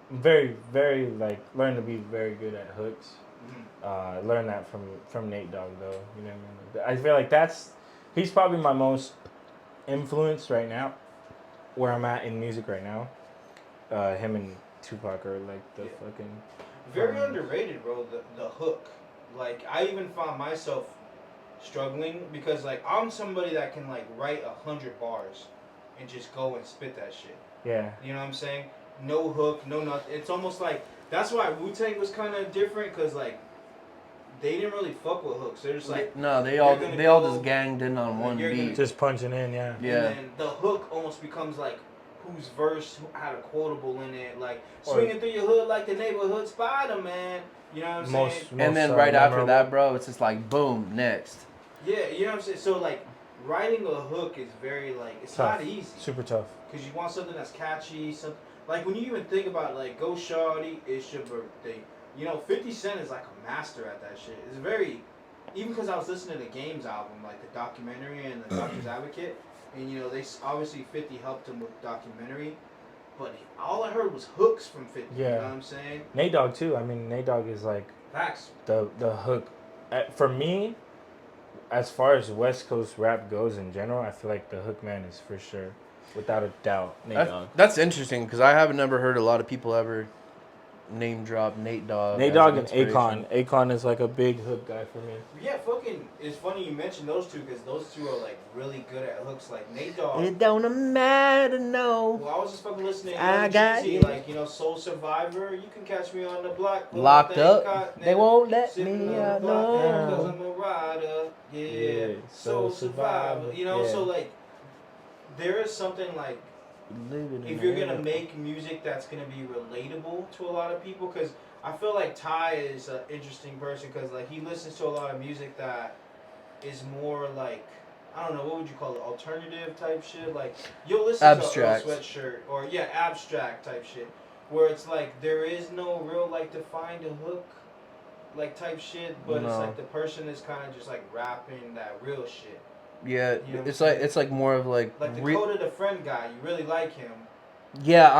Very, very like learn to be very good at hooks. Learn that from Nate Dogg though. You know what I mean? I feel like he's probably my most influenced right now, where I'm at in music right now. Him and Tupac are like the fucking
very underrated, bro. The hook. Like I even found myself struggling because like I'm somebody that can like write 100 bars and just go and spit that shit.
Yeah.
You know what I'm saying? No hook, no nothing. It's almost like that's why Wu-Tang was kind of different because like they didn't really fuck with hooks. They're just like
they all just ganged in on one beat,
just punching in, yeah.
And then the hook almost becomes like whose verse had a quotable in it, like swinging through your hood like the neighborhood Spider Man. You know what I'm saying?
And then right after that, bro, it's just like boom, next.
Yeah, you know what I'm saying. So like writing a hook is very like it's
tough.
not easy.
Super tough.
Because you want something that's catchy, something. Like, when you even think about, like, Go Shawty, It's Your Birthday, you know, 50 Cent is, like, a master at that shit. It's very, even because I was listening to Game's album, like, the documentary and the Doctor's Advocate, and, you know, they obviously 50 helped him with the documentary, but all I heard was hooks from 50, you know what I'm saying?
Nate Dogg, too. I mean, Nate Dogg is, like,
Facts.
the hook. For me, as far as West Coast rap goes in general, I feel like the hook man is for sure. Without a doubt, Nate Dogg.
That's interesting because I haven't never heard a lot of people ever name drop Nate Dogg.
Nate Dogg and Akon. Akon is like a big hook guy for me.
Yeah, fucking. It's funny you mentioned those two because those two are like really good at hooks. Like Nate Dogg.
It don't matter, no.
Well, I was just fucking listening to
I got
Jeezy,
you.
like, you know, Soul Survivor. You can catch me on the block.
Locked up. They won't let me out, no.
Because I'm a rider. Yeah. Soul Survivor. You know, so like, there is something like, if you're gonna make music that's gonna be relatable to a lot of people, because I feel like Ty is an interesting person because like he listens to a lot of music that is more like, I don't know, what would you call it, alternative type shit. Like you'll listen
abstract.
to a Sweatshirt or abstract type shit, where it's like there is no real like defined a hook, like type shit, but it's like the person is kind of just like rapping that real shit.
Yeah,
you know
it's like more of like
the Coda the Friend guy. You really like him.
Yeah,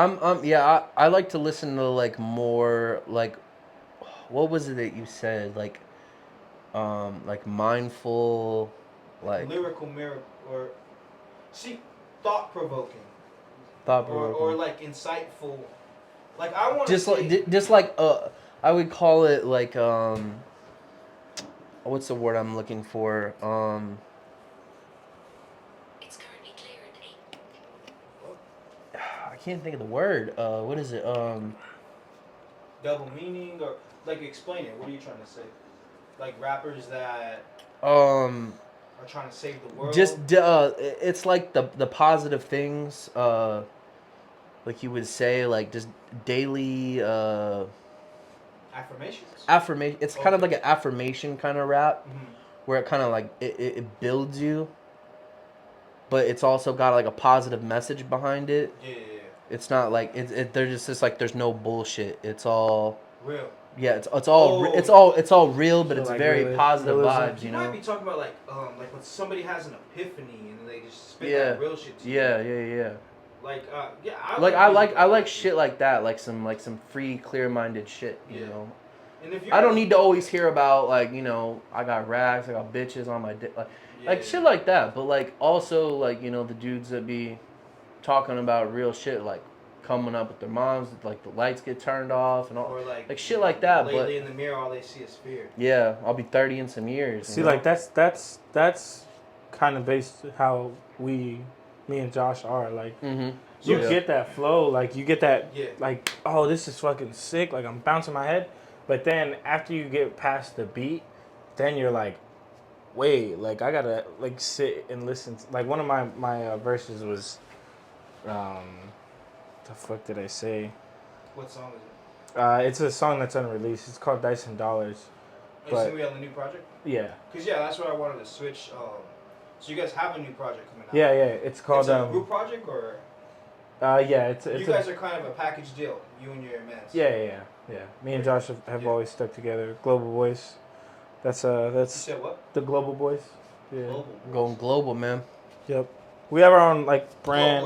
I like to listen to like more like, what was it that you said, like mindful, like
lyrical or thought provoking or like insightful. Like I want to
I would call it like what's the word I'm looking for?
It's currently clear at 8.
I can't think of the word. What is it?
Double meaning or like explain it. What are you trying to say? Like rappers that
are
trying to save the world.
Just it's like the positive things. Like you would say, like just daily
affirmations.
Affirmation. It's kind of like an affirmation kind of rap, where it kind of like it builds you, but it's also got like a positive message behind it.
Yeah.
It's not like they're just like there's no bullshit. It's all
real.
Yeah, it's all real, but it's like very really positive vibes. You know.
You might be talking about like when somebody has an epiphany and they just spit that real shit to you.
Yeah.
I
like shit like that, like some free, clear-minded shit. You know.
And if
I don't need to always hear about like, you know, I got racks, I got bitches on my dick, like shit like that. But like also like, you know, the dudes that be talking about real shit, like coming up with their moms, like the lights get turned off and all, or like shit like that.
Lately in the mirror, all they see is fear.
Yeah, I'll be 30 in some years.
See, like that's kind of based how me and Josh are. Like you get that flow, like you get that, like, oh, this is fucking sick. Like I'm bouncing my head, but then after you get past the beat, then you're like, wait, like I gotta like sit and listen. Like one of my verses was, the fuck did I say?
What song is it?
It's a song that's unreleased. It's called Dice and Dollars.
Is it we on the new project?
Yeah.
Cause that's what I wanted to switch. So you guys have a new project coming out?
Yeah. It's called.
It's a group project or?
Yeah. It's
you guys are kind of a package deal. You and your mans.
Yeah. Me and Josh have always stuck together. Global Boys. That's
You said what?
The Global Boys. Yeah.
Global Boys.
Going global, man.
Yep. We have our own like brand.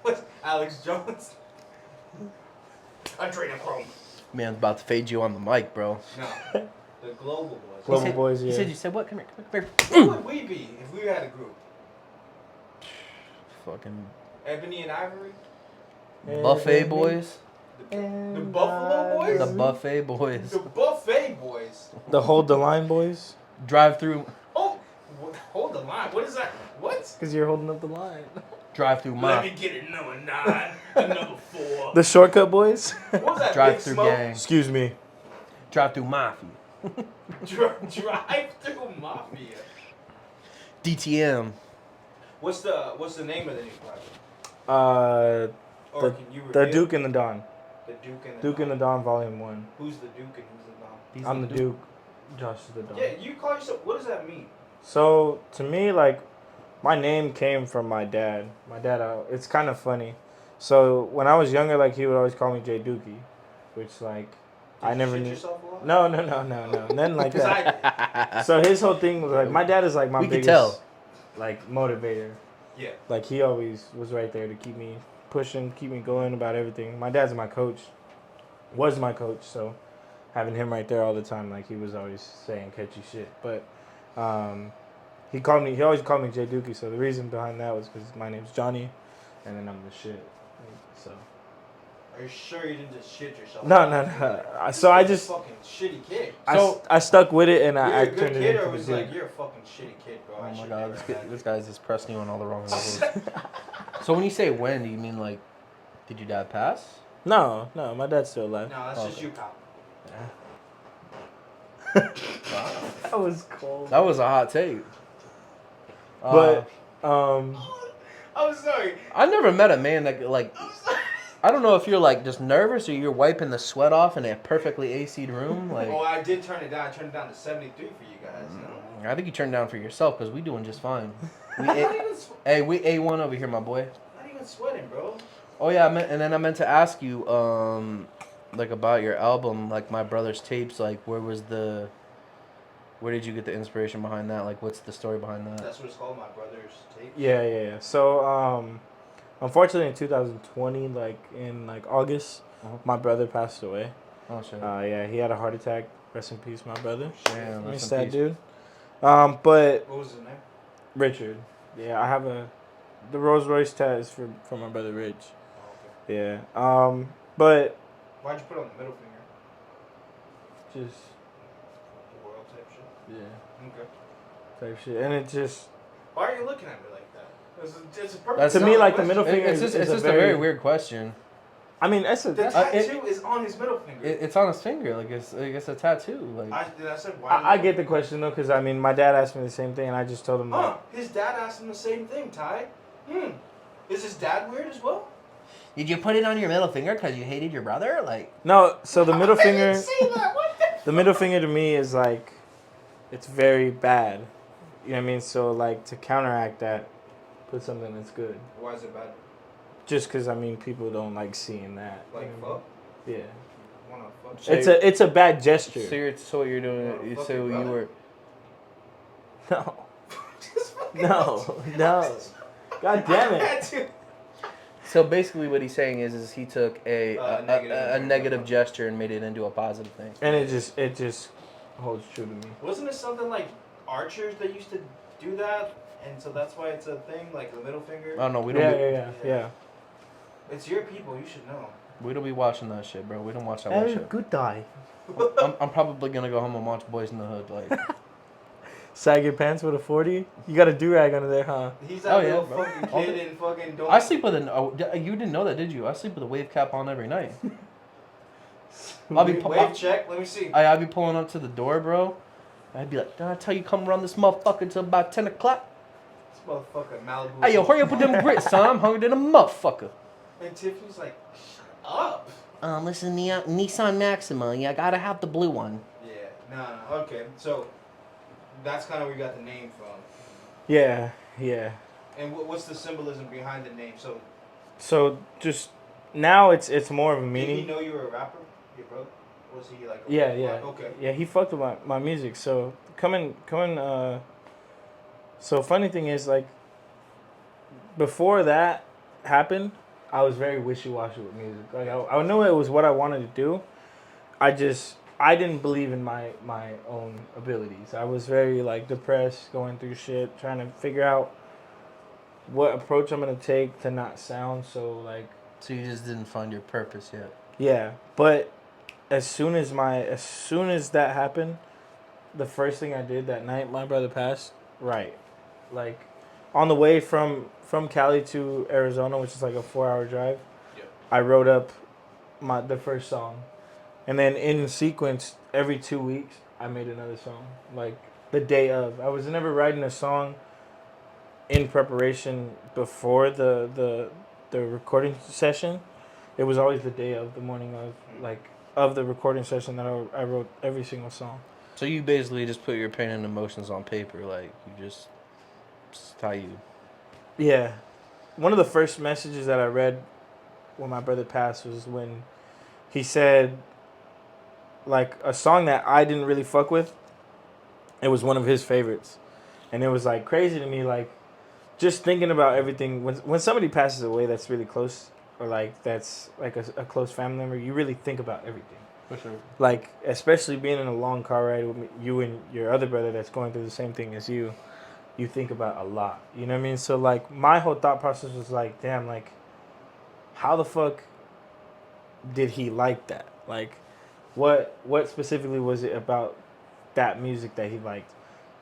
What's Alex Jones? Andre Chrome.
Man's about to fade you on the mic, bro.
No. The Global Boys.
Global Boys, yeah.
You said what? Come here.
Who would we be if we had a group?
Fucking
Ebony and Ivory?
Buffet Boys?
The Buffalo Boys?
The Buffet Boys.
The Buffet Boys.
The Hold the Line Boys?
Drive through.
Oh, hold the line. What is that? What?
Because you're holding up the line.
Drive through
Let me get it, number 9 and number 4.
The Shortcut Boys?
What was that?
Drive
Big
through
Smoke?
gang.
Excuse me.
Drive through mafia.
Drive through mafia.
DTM.
What's the name of the new project? Or can you
the
reveal?
Duke and the Don.
The Duke and the
Duke
Don.
and the Don, Volume 1.
Who's the Duke and who's the Don?
I'm the Duke. Josh is the Don.
Yeah, you call yourself. What does that mean?
So to me, like, my name came from my dad. My dad. It's kind of funny. So when I was younger, like, he would always call me J Dookie, which like I never knew.
Yourself a lot?
No, nothing like that. So his whole thing was like, my dad is like my biggest like motivator.
Yeah.
Like he always was right there to keep me pushing, keep me going about everything. My dad's my coach. Was my coach, so having him right there all the time, like he was always saying catchy shit. But he always called me J Dookie. So the reason behind that was because my name's Johnny, and then I'm the shit. So
Are you sure you didn't just shit yourself?
No. So I just
fucking shitty kid.
I stuck with it and
You're
I
a good
turned
kid,
it into
or
the
was
dude.
like you're a fucking shitty kid, bro?
Oh my god, this guy's just pressing you on all the wrong levels. So when you say when, do you mean like, did your dad pass?
No, my dad's still alive.
No, that's just you, pal.
That was cold.
That was a hot take.
But
I'm sorry.
I never met a man that like. I don't know if you're like just nervous or you're wiping the sweat off in a perfectly AC'd room. Like,
Oh, I did turn it down. I turned it down to 73 for you guys.
I think you turned down for yourself because we doing just fine. We A1 over here, my boy.
Not even sweating, bro.
Oh yeah, I meant to ask you, like about your album, like My Brother's Tapes. Like, where did you get the inspiration behind that? Like, what's the story behind that?
That's what it's called, My Brother's Tapes.
Yeah. So unfortunately in 2020, like in like August, my brother passed away.
Oh shit.
Yeah, he had a heart attack. Rest in peace, my brother.
Damn,
Miss
rest in
that
peace.
dude. But
What was his name?
Richard. Yeah, I have the Rolls Royce tag is for my brother Rich.
Oh, okay.
Yeah. But
Why'd you put it on the middle finger?
just
The world type shit?
yeah,
Okay.
type shit. And it just
Why are you looking at me like that? It's a perfect
That's
to me
solid
like the
question.
middle finger
It's
is
just a very weird question.
I mean, that's
The
a
tattoo is on his middle finger.
It's on his finger, like it's a tattoo. Like
I said, why?
I get the question though, because I mean, my dad asked me the same thing, and I just told him.
Huh? His dad asked him the same thing, Ty. Is his dad weird as well?
did you put it on your middle finger because you hated your brother? Like
No, so the middle
I didn't
finger,
say that. What the?
the middle finger to me is like, it's very bad. You know what I mean? So like to counteract that, put something that's good.
Why is it bad?
Just because I mean, people don't like seeing that.
Like
you know?
fuck?
Yeah.
Wanna fuck?
So
It's a bad gesture.
so what you're doing? You
fuck
say
your
you
brother?
were.
No.
Just fucking
No. God damn it.
Had to.
So basically, what he's saying is he took a
Negative.
negative gesture and made it into a positive thing.
And it just holds true to me.
Wasn't it something like archers that used to do that, and so that's why it's a thing, like the middle finger?
I don't know. We don't.
Yeah.
It's your people. You should know.
We don't be watching that shit, bro. We don't watch that one shit.
good die.
I'm probably gonna go home and watch Boys in the Hood. Like,
Sag your pants with a 40? You got a do-rag under there, huh?
He's that
Oh, yeah,
little
bro.
fucking
All
kid and fucking don't.
I sleep with an. Oh, you didn't know that, did you? I sleep with a wave cap on every night. I'll be
Wave check. Let me see.
I'd be pulling up to the door, bro. I'd be like, "Did I tell you come run this motherfucker till about 10 o'clock?
This motherfucker Malibu.
Hey, yo, hurry up with them grits, son. I'm hungry than a motherfucker."
And Tiffany's like, shut up.
Listen, Nissan Maxima. Yeah, I gotta have the blue one.
Yeah. No. Okay. So that's kind of where you got the name from.
Yeah.
And what's the symbolism behind the name?
So just now it's more of a
Did he
meaning.
know you were a rapper? Your brother? Was he like?
Yeah.
Okay.
Yeah, he fucked with my music. So coming so funny thing is like before that happened, I was very wishy-washy with music. Like I knew it was what I wanted to do. I didn't believe in my own abilities. I was very like depressed, going through shit, trying to figure out what approach I'm gonna take to not sound so like.
So you just didn't find your purpose yet.
Yeah, but as soon as that happened, the first thing I did that night my brother passed. Right, like on the way from Cali to Arizona, which is like a 4-hour drive.
Yeah.
I wrote up the first song. And then in sequence, every 2 weeks, I made another song. Like the day of. I was never writing a song in preparation before the recording session. It was always the day of, the morning of, like of the recording session that I wrote every single song.
So you basically just put your pain and emotions on paper, like you just how you.
Yeah. One of the first messages that I read when my brother passed was when he said, like, a song that I didn't really fuck with. It was one of his favorites. And it was, like, crazy to me, like, just thinking about everything. When somebody passes away that's really close, or, like, that's, like, a close family member, you really think about everything.
For sure.
Like, especially being in a long car ride with you and your other brother that's going through the same thing as you think about a lot. You know what I mean? So, like, my whole thought process was like, damn, like, how the fuck did he like that? Like, what specifically was it about that music that he liked?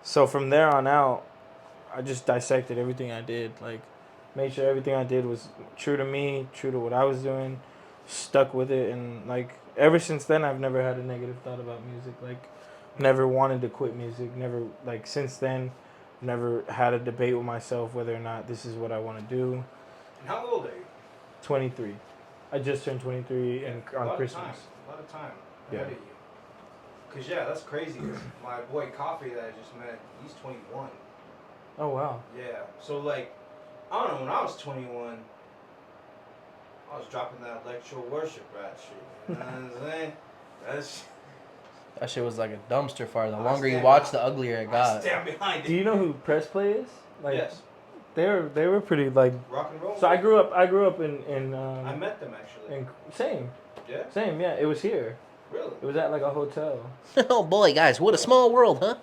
So from there on out, I just dissected everything I did. Like, made sure everything I did was true to me, true to what I was doing, stuck with it, and like ever since then, I've never had a negative thought about music. Like, never wanted to quit music. Never like since then, never had a debate with myself whether or not this is what I want to do.
And how old are you?
23. I just turned 23 and on Christmas.
A lot of time.
Yeah.
Ahead of you. Cause yeah, that's crazy. My boy Coffee that I just met, he's 21.
Oh wow.
Yeah. So like, I don't know. When I was 21, I was dropping that electro worship rap shit. You know what I'm saying?
That shit was like a dumpster fire. The
I
longer you
stand
watch, the
behind-
uglier it
I
got.
stand behind it.
Do you know who Press Play is? Like,
Yes.
they were pretty like.
Rock and roll.
So I grew up in.
I met them actually.
Same.
Yeah.
It was here.
Really?
It was at like a hotel.
Oh boy, guys, what a small world, huh?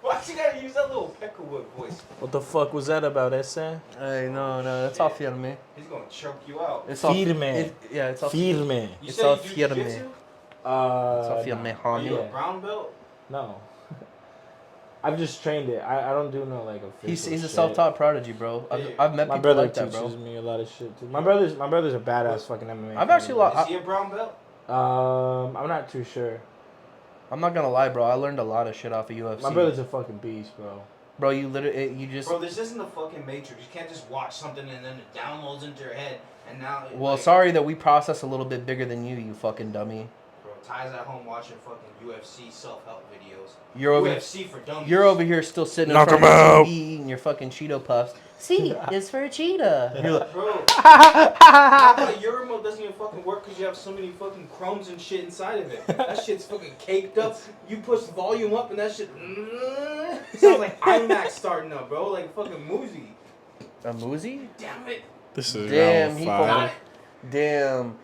Why you gotta use that little Peckerwood voice?
What the fuck was that about, Essa?
Hey, no, that's all firme.
He's gonna choke you out.
It's all
Firme.
Yeah, it's all
Firme.
You
It's
said
all
you do
firme.
jiu-jitsu?
It's all firme,
Are you
homie.
a brown belt?
No. I've just trained it. I don't do no like official
He's a
shit.
self-taught prodigy, bro. I've met
My
people
brother
like that,
teaches
bro.
me a lot of shit too. My brother's a badass fucking MMA.
I've actually
fighter.
Is he a brown belt?
I'm not too sure.
I'm not gonna lie, bro. I learned a lot of shit off of UFC.
My brother's a fucking beast, bro.
Bro, you literally, you just.
Bro, this isn't the fucking Matrix. You can't just watch something and then it downloads into your head and now.
Well, sorry that we process a little bit bigger than you fucking dummy.
Bro, Ty's at home watching fucking UFC self-help videos.
You're over.
UFC for dummies.
You're over here still sitting in
Knock
front of
'em
the
out.
TV eating your fucking Cheeto puffs. C is for a cheetah. You're like,
Bro, how about your remote doesn't even fucking work because you have so many fucking chromes and shit inside of it. That shit's fucking caked up. You push the volume up and that shit sounds like IMAX starting up, bro. Like fucking Moosey.
a moozy?
Damn it.
This is
Damn, he
Got
fucking.
it.
Damn.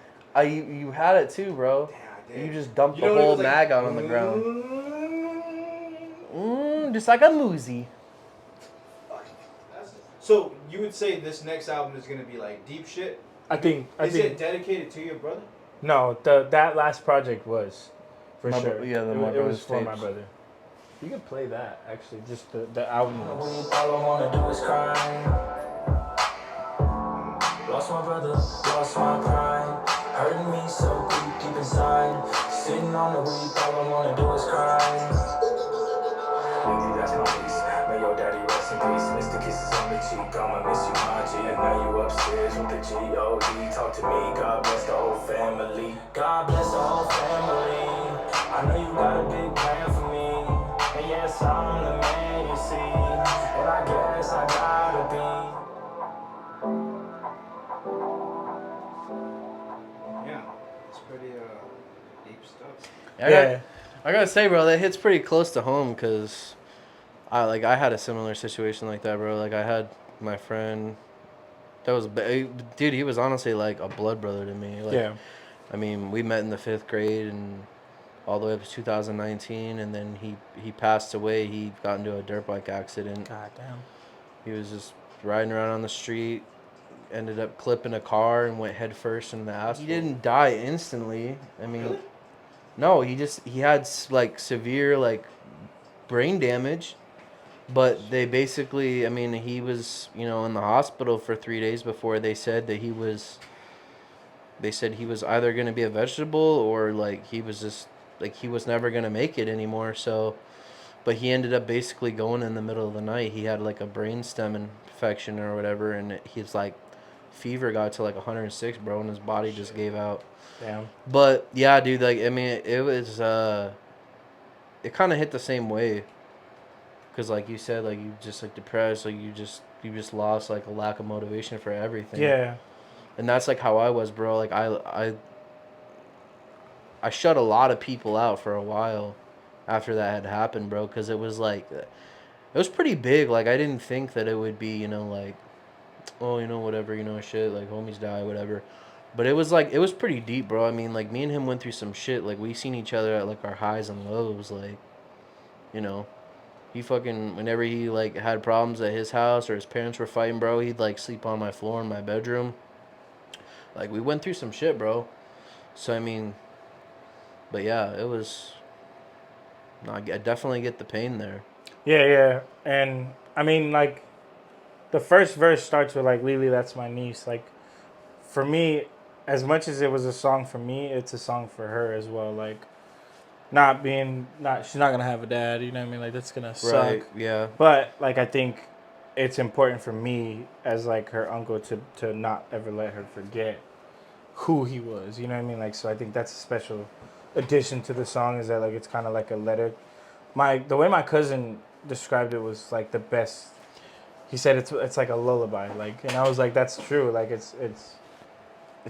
You had it too, bro.
Damn, I did.
You just dumped
You
the
know what it
whole
was like?
mag out on the ground. Just like a moozy.
So you would say this next album is gonna be like deep shit?
I think
Is it dedicated to your brother?
no. That last project was for
My
sure.
bro- yeah, the
it,
My
it was
Brother's
for my
tapes.
brother. You could play that actually. Just the album.
All I wanna do is cry. Lost my brother, lost my pride. Hurting me so deep inside. Sitting on the weed, all I wanna do is cry. That's my piece. May your daddy rest in peace. Mr. Kisses on the cheek, I'ma miss you, my G. And now you upstairs with the G.O.D. Talk to me, God bless the whole family. God bless the whole family. I know you got a big plan for me. And yes, I'm the man you see. And I guess I gotta be.
Yeah. It's pretty deep stuff.
I gotta say, bro, that hits pretty close to home because I had a similar situation like that, bro. Like I had my friend that was dude, he was honestly like a blood brother to me. Like,
Yeah.
I mean, we met in the 5th grade and all the way up to 2019, and then he passed away. He got into a dirt bike accident.
God damn.
He was just riding around on the street, ended up clipping a car and went head first in the asphalt. He didn't die instantly. I mean,
Really?
no, he had like severe like brain damage, but they basically, I mean, he was, in the hospital for 3 days before they said that he was either going to be a vegetable or like he was just like he was never going to make it anymore. So, but he ended up basically going in the middle of the night. He had like a brainstem infection or whatever, and he's like fever got to like 106, bro, and his body just gave out.
Damn.
But yeah, dude, like I mean, it was it kind of hit the same way, cause like you said, like you just like depressed, like you just lost like a lack of motivation for everything.
Yeah.
And that's like how I was, bro. Like I shut a lot of people out for a while after that had happened, bro, cause it was like it was pretty big. Like I didn't think that it would be, like, oh, whatever, shit, like homies die, whatever. But it was like, it was pretty deep, bro. I mean, like, me and him went through some shit. Like, we seen each other at, like, our highs and lows. Like, he fucking, whenever he, like, had problems at his house or his parents were fighting, bro, he'd, like, sleep on my floor in my bedroom. Like, we went through some shit, bro. So, I mean, but yeah, it was, no, I definitely get the pain there.
Yeah. And, I mean, like, the first verse starts with, like, Lily, that's my niece. Like, for me, as much as it was a song for me, it's a song for her as well. Like, she's not gonna have a dad, you know what I mean? Like, that's gonna suck.
Right, yeah.
But, like, I think it's important for me as, like, her uncle to not ever let her forget who he was, you know what I mean? Like, so I think that's a special addition to the song, is that, like, it's kind of like a letter. The way my cousin described it was, like, the best. He said it's like a lullaby, like, and I was like, that's true. Like, it's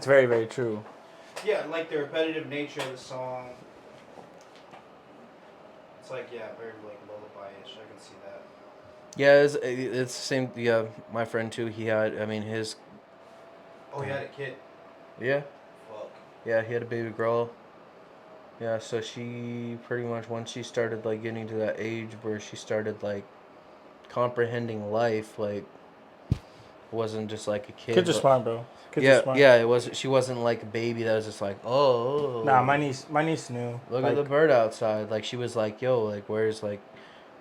very, very true.
Yeah, like the repetitive nature of the song. It's like, yeah, very like lullaby-ish. I can see that.
Yeah, it's the same. Yeah, my friend too. He had, I mean, his.
Oh, he had a kid.
Yeah.
Fuck.
Yeah, he had a baby girl. Yeah, so she pretty much, once she started like getting to that age where she started like comprehending life, like, wasn't just like a kid.
Kids are smart, bro. Kids are smart.
Yeah. It was. She wasn't like a baby that was just like, oh.
Nah, my niece knew.
Look
like,
at the bird outside. Like, she was like, yo, like, where's like,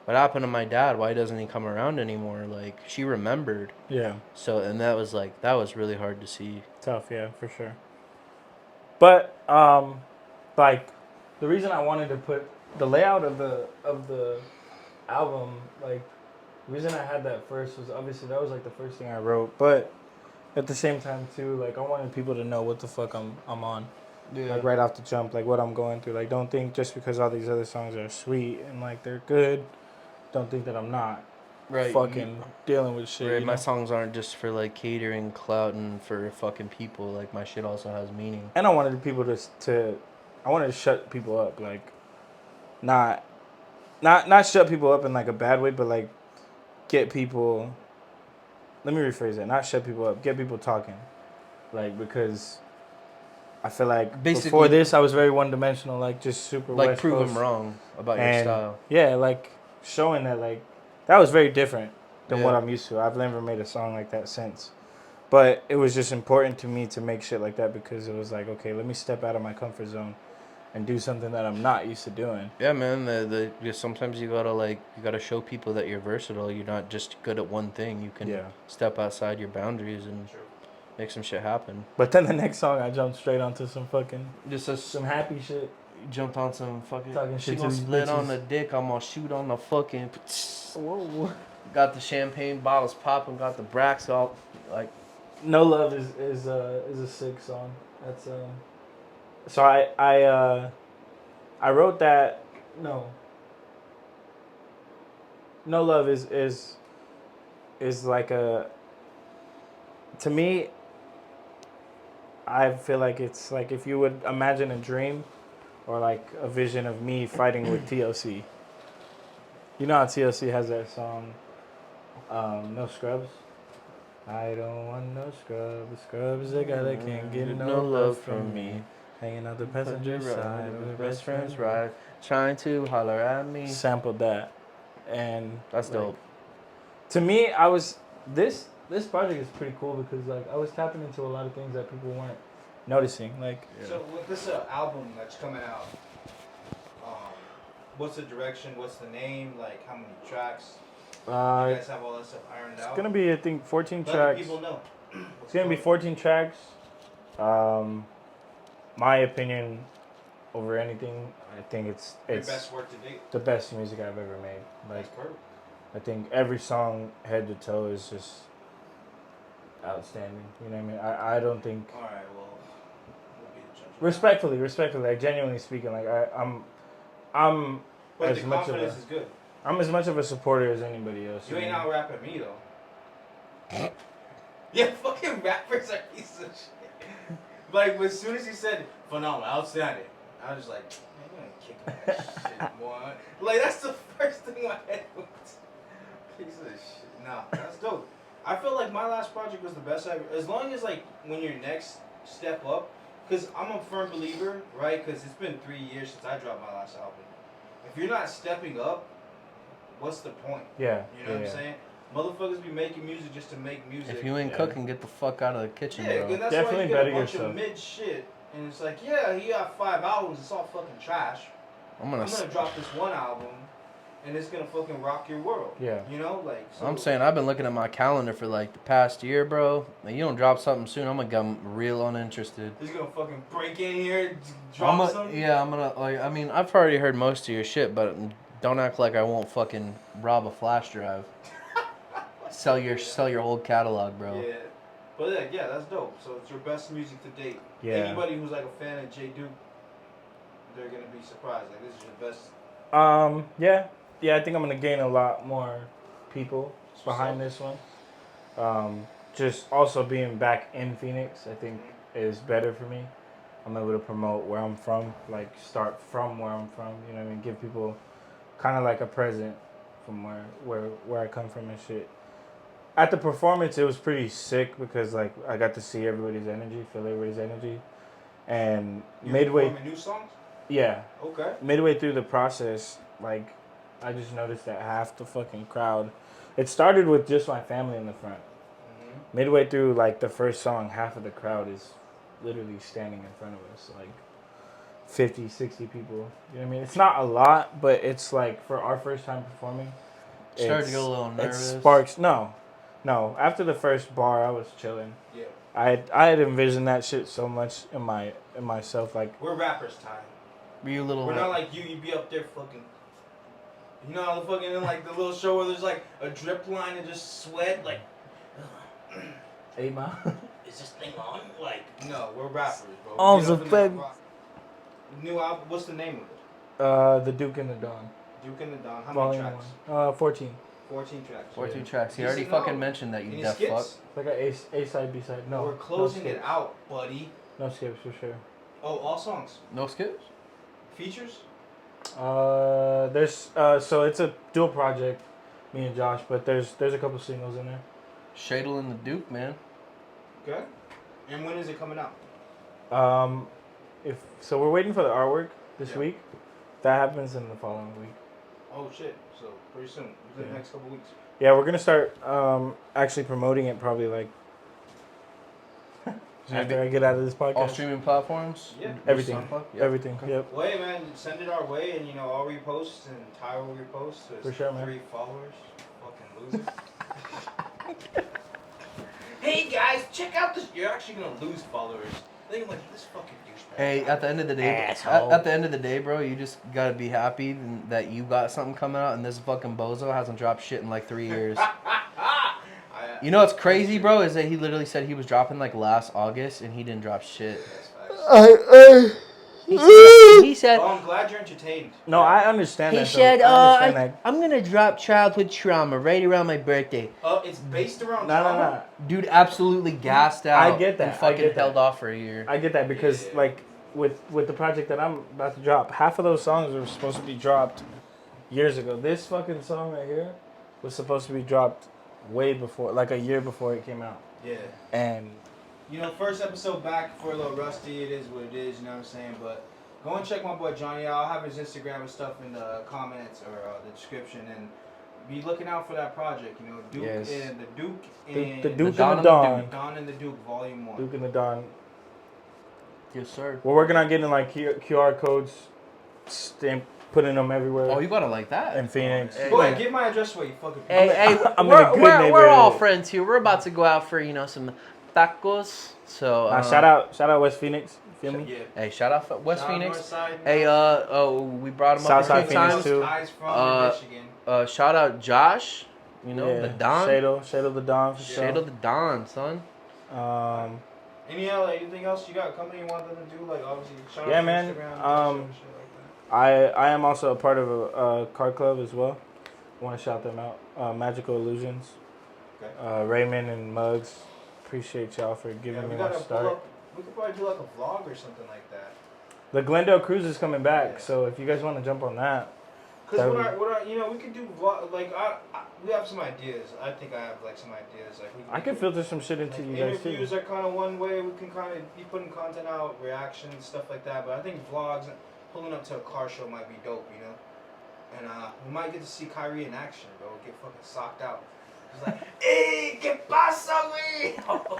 what happened to my dad? Why doesn't he come around anymore? Like, she remembered.
Yeah.
So, and that was like, that was really hard to see.
Tough, yeah, for sure. But like, the reason I wanted to put the layout of the album, like, the reason I had that first was obviously that was like the first thing I wrote, but at the same time too, like, I wanted people to know what the fuck I'm on.
Yeah.
Like, right off the jump, like, what I'm going through. Like, don't think just because all these other songs are sweet and like they're good, don't think that I'm not fucking dealing with shit.
Right,
you
my
know?
songs aren't just for like catering, clout, and for fucking people. Like, my shit also has meaning.
And I wanted people I wanted to shut people up, like, not shut people up in like a bad way, but like get people. Let me rephrase that. Not shut people up, get people talking, like, because I feel like
Basically,
before this I was very one dimensional, like, just super
like,
West
prove
Coast.
them wrong about your style.
Yeah, like, showing that, like, that was very different than what
Yeah.
I'm used to. I've never made a song like that since. But it was just important to me to make shit like that because it was like, okay, let me step out of my comfort zone and do something that I'm not used to doing.
Yeah, man. Sometimes you gotta show people that you're versatile. You're not just good at one thing. You can step outside your boundaries and make some shit happen.
But then the next song, I jumped straight onto some fucking
Just
some happy shit.
Jumped on some fucking.
Talking
She
shit to
gonna
these
split on
bitches.
the dick. I'm gonna shoot on the fucking.
Whoa.
Got the champagne bottles popping. Got the bracks out. Like,
No Love is a sick song. That's So I wrote that. No Love is like a, to me, I feel like it's like if you would imagine a dream or like a vision of me fighting with TLC. You know how TLC has that song, No Scrubs? I don't want no scrubs. Scrubs, they can't get no love from me. Hanging out the passenger side with their best friends ride.
Trying to holler at me.
Sampled that. And
That's
like,
dope.
to me, this project is pretty cool because like I was tapping into a lot of things that people weren't noticing. Like,
So with this album that's coming out, what's the direction? What's the name? Like, how many tracks? You guys have all that stuff ironed out?
it's gonna be, I think, 14
Let
tracks.
people know.
It's gonna be 14 tracks. My opinion over anything, I think it's
Your best work to date.
the best music I've ever made. Like,
That's perfect.
I think every song, head to toe, is just outstanding. You know what I mean? I don't think.
All right, well, we'll be the judge.
Respectfully, like, genuinely speaking, like, I'm
But
as
the
much of
confidence
a,
is good.
I'm as much of a supporter as anybody else.
You ain't
know?
out rapping me though. Yeah, fucking rappers are pieces of shit. Like, as soon as he said phenomenal, outstanding, I was just like, man, you ain't kicking that shit, boy. Like, that's the first thing my head went. Piece of shit. Nah, that's dope. I feel like my last project was the best ever. As long as, like, when your next step up, because I'm a firm believer, right? Because it's been 3 years since I dropped my last album. If you're not stepping up, what's the point?
Yeah.
You know what I'm saying? Motherfuckers be making music just to make music.
If you ain't cooking, get the fuck out of the kitchen,
yeah,
bro.
that's
Definitely
why you get
better
a bunch
yourself.
of mid shit, and it's like, yeah, you got 5 albums, it's all fucking trash.
I'm
I'm
gonna
gonna drop this one album, and it's gonna fucking rock your world.
Yeah.
You know, like. So,
I'm saying I've been looking at my calendar for like the past year, bro. Like, you don't drop something soon, I'm gonna get real uninterested.
He's gonna fucking break in here, drop something.
Yeah, I'm gonna like. I mean, I've already heard most of your shit, but don't act like I won't fucking rob a flash drive. Sell your old catalog, bro.
Yeah, but yeah, that's dope. So it's your best music to date.
Yeah.
Anybody who's like a fan of J Duke, they're gonna be surprised. Like, this is your best.
Yeah, I think I'm gonna gain a lot more people behind this one. Just also being back in Phoenix, I think is better for me. I'm able to promote where I'm from, like start from where I'm from. You know what I mean? Give people kind of like a present from where I come from and shit. At the performance, it was pretty sick because like I got to see everybody's energy, feel everybody's energy, and midway.
New songs?
Yeah.
Okay.
Midway through the process, like, I just noticed that half the fucking crowd. It started with just my family in the front.
Mm-hmm.
Midway through, like, the first song, half of the crowd is literally standing in front of us. Like, 50, 60 people. You know what I mean? It's not a lot, but it's like, for our first time performing.
Started to get a little nervous.
It sparks. No. After the first bar, I was chilling.
Yeah.
I had envisioned that shit so much in myself. Like,
We're rappers, Ty.
Were you a little?
We're not like you. You be up there fucking. You know how the fucking in like the little show where there's like a drip line and just sweat like.
8 Mile.
Is this thing on? Like. No, we're rappers, bro.
Oh,
Get up
the
in
baby.
that new album. What's the name of it?
The Duke and the Dawn.
Duke and the Dawn. How
Volume
many tracks?
1. 14.
14 tracks.
14
Yeah.
tracks. He
Decent
already fucking
album.
mentioned that, you
Any
deaf
skits?
fuck.
It's like a side, B side. No.
We're closing
no
it out, buddy.
No skips for sure.
Oh, all songs.
No skips?
Features?
There's so it's a dual project, me and Josh, but there's a couple singles in there.
Shadle and the Duke, man.
Okay. And when is it coming out?
So we're waiting for the artwork this
Yeah.
week. That happens in the following week.
Oh shit! So pretty soon, within the
Yeah.
next couple weeks.
Yeah, we're gonna start actually promoting it probably like after I get out of this podcast.
All streaming platforms?
Yeah.
Everything.
SoundCloud? Yeah.
Everything.
Okay.
Yep.
Well, hey man, send it our way, and I'll repost, and Ty will repost. So it's
For sure, man.
3 followers. Fucking losers. Hey guys, check out this. You're actually gonna lose followers. Think like this fucking douchebag.
Hey, at the end of the day,
Asshole.
at the end of the day, bro, you just gotta be happy that you got something coming out, and this fucking bozo hasn't dropped shit in like 3 years. You know what's crazy, bro, is that he literally said he was dropping like last August, and he didn't drop shit. He said,
Well, I'm glad you're entertained.
No, I understand
he
that.
said,
though. I understand that.
I'm gonna drop Childhood Trauma right around my birthday.
It's based around.
No.
Dude, absolutely gassed out.
I get that.
And fucking
I get that.
held off for a year.
I get that because
Yeah.
like with the project that I'm about to drop, half of those songs were supposed to be dropped years ago. This fucking song right here was supposed to be dropped way before, like a year before it came out.
Yeah.
And
First episode back for a little rusty. It is what it is. You know what I'm saying? But go and check my boy Johnny out. I'll have his Instagram and stuff in the comments or the description, and be looking out for that project. Duke
Yes.
and the Duke and
the Duke
Dawn
and the
and the
Dawn.
Dawn and the Duke Volume 1.
Duke and the Dawn.
Yes, sir.
We're working on getting like QR codes, putting them everywhere.
Oh, you gotta like that.
in Phoenix.
Hey.
Go ahead, give my address away, you fucking.
Hey,
I'm in a good
we're all
neighborhood.
friends here. We're about to go out for some tacos. So
Shout out West Phoenix. You feel me?
Yeah.
Hey, shout out West
Shout out
Phoenix.
Northside,
Hey, we brought him up a
Southside
few
Phoenix
times.
too.
Guys from Michigan.
Shout out Josh. The Don.
Shadle the Don for sure.
Shadle the Don, son.
Anything else you got coming you want them to do? Like obviously, shout out
Yeah,
to
man.
Instagram, shit like that.
I am also a part of a card club as well. Want to shout them out. Magical Illusions.
Okay.
Raymond and Muggs. Appreciate y'all for giving me my start.
We could probably do like a vlog or something like that.
The Glendale cruise is coming back,
Yeah.
so if you guys want to jump on that,
Cause we could do vlog, like we have some ideas. I think I have like some ideas. Like
I can filter some shit into you guys too.
interviews are kind of one way. We can kind of be putting content out, reactions, stuff like that. But I think vlogs, pulling up to a car show might be dope, And we might get to see Kiahree in action, bro. Get fucking socked out. It's like, hey, ¿qué pasa, güey?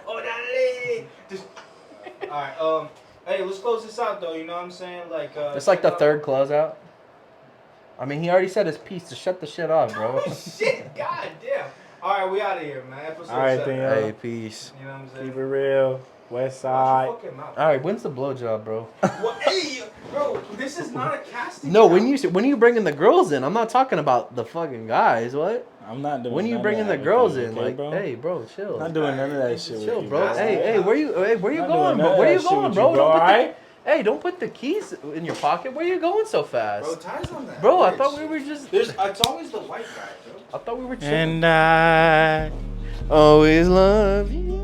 Órale. Just, all right. Hey, let's close this out though. You know what I'm saying? Like,
It's like the third closeout. I mean, he already said his piece to shut the shit off, bro.
Oh shit! God damn. All right, we out of here, man. Episode
All right,
7.
then, yo.
Hey, peace.
You know what I'm saying?
Keep it real. West
Watch
Side.
your fucking mouth.
All right, when's the blowjob, bro?
Well, hey, bro, this is not a casting.
No,
couch.
when you bringing the girls in, I'm not talking about the fucking guys. What?
I'm not doing
When you
none
bringing
of
the
that
girls
with you,
in,
okay,
like,
bro?
hey, bro, chill.
Not doing none of that shit
Chill,
with you,
bro. Hey, where you
Not
going,
doing
bro?
none of
Where you
that shit
going,
with
bro?
you,
Don't put
alright?
hey, don't put the keys in your pocket. Where you going so fast?
Bro, Ty's on that.
Bro, I
bitch.
thought we were just.
It's always the white guy, bro.
I thought we were chilling.
And I
always love you.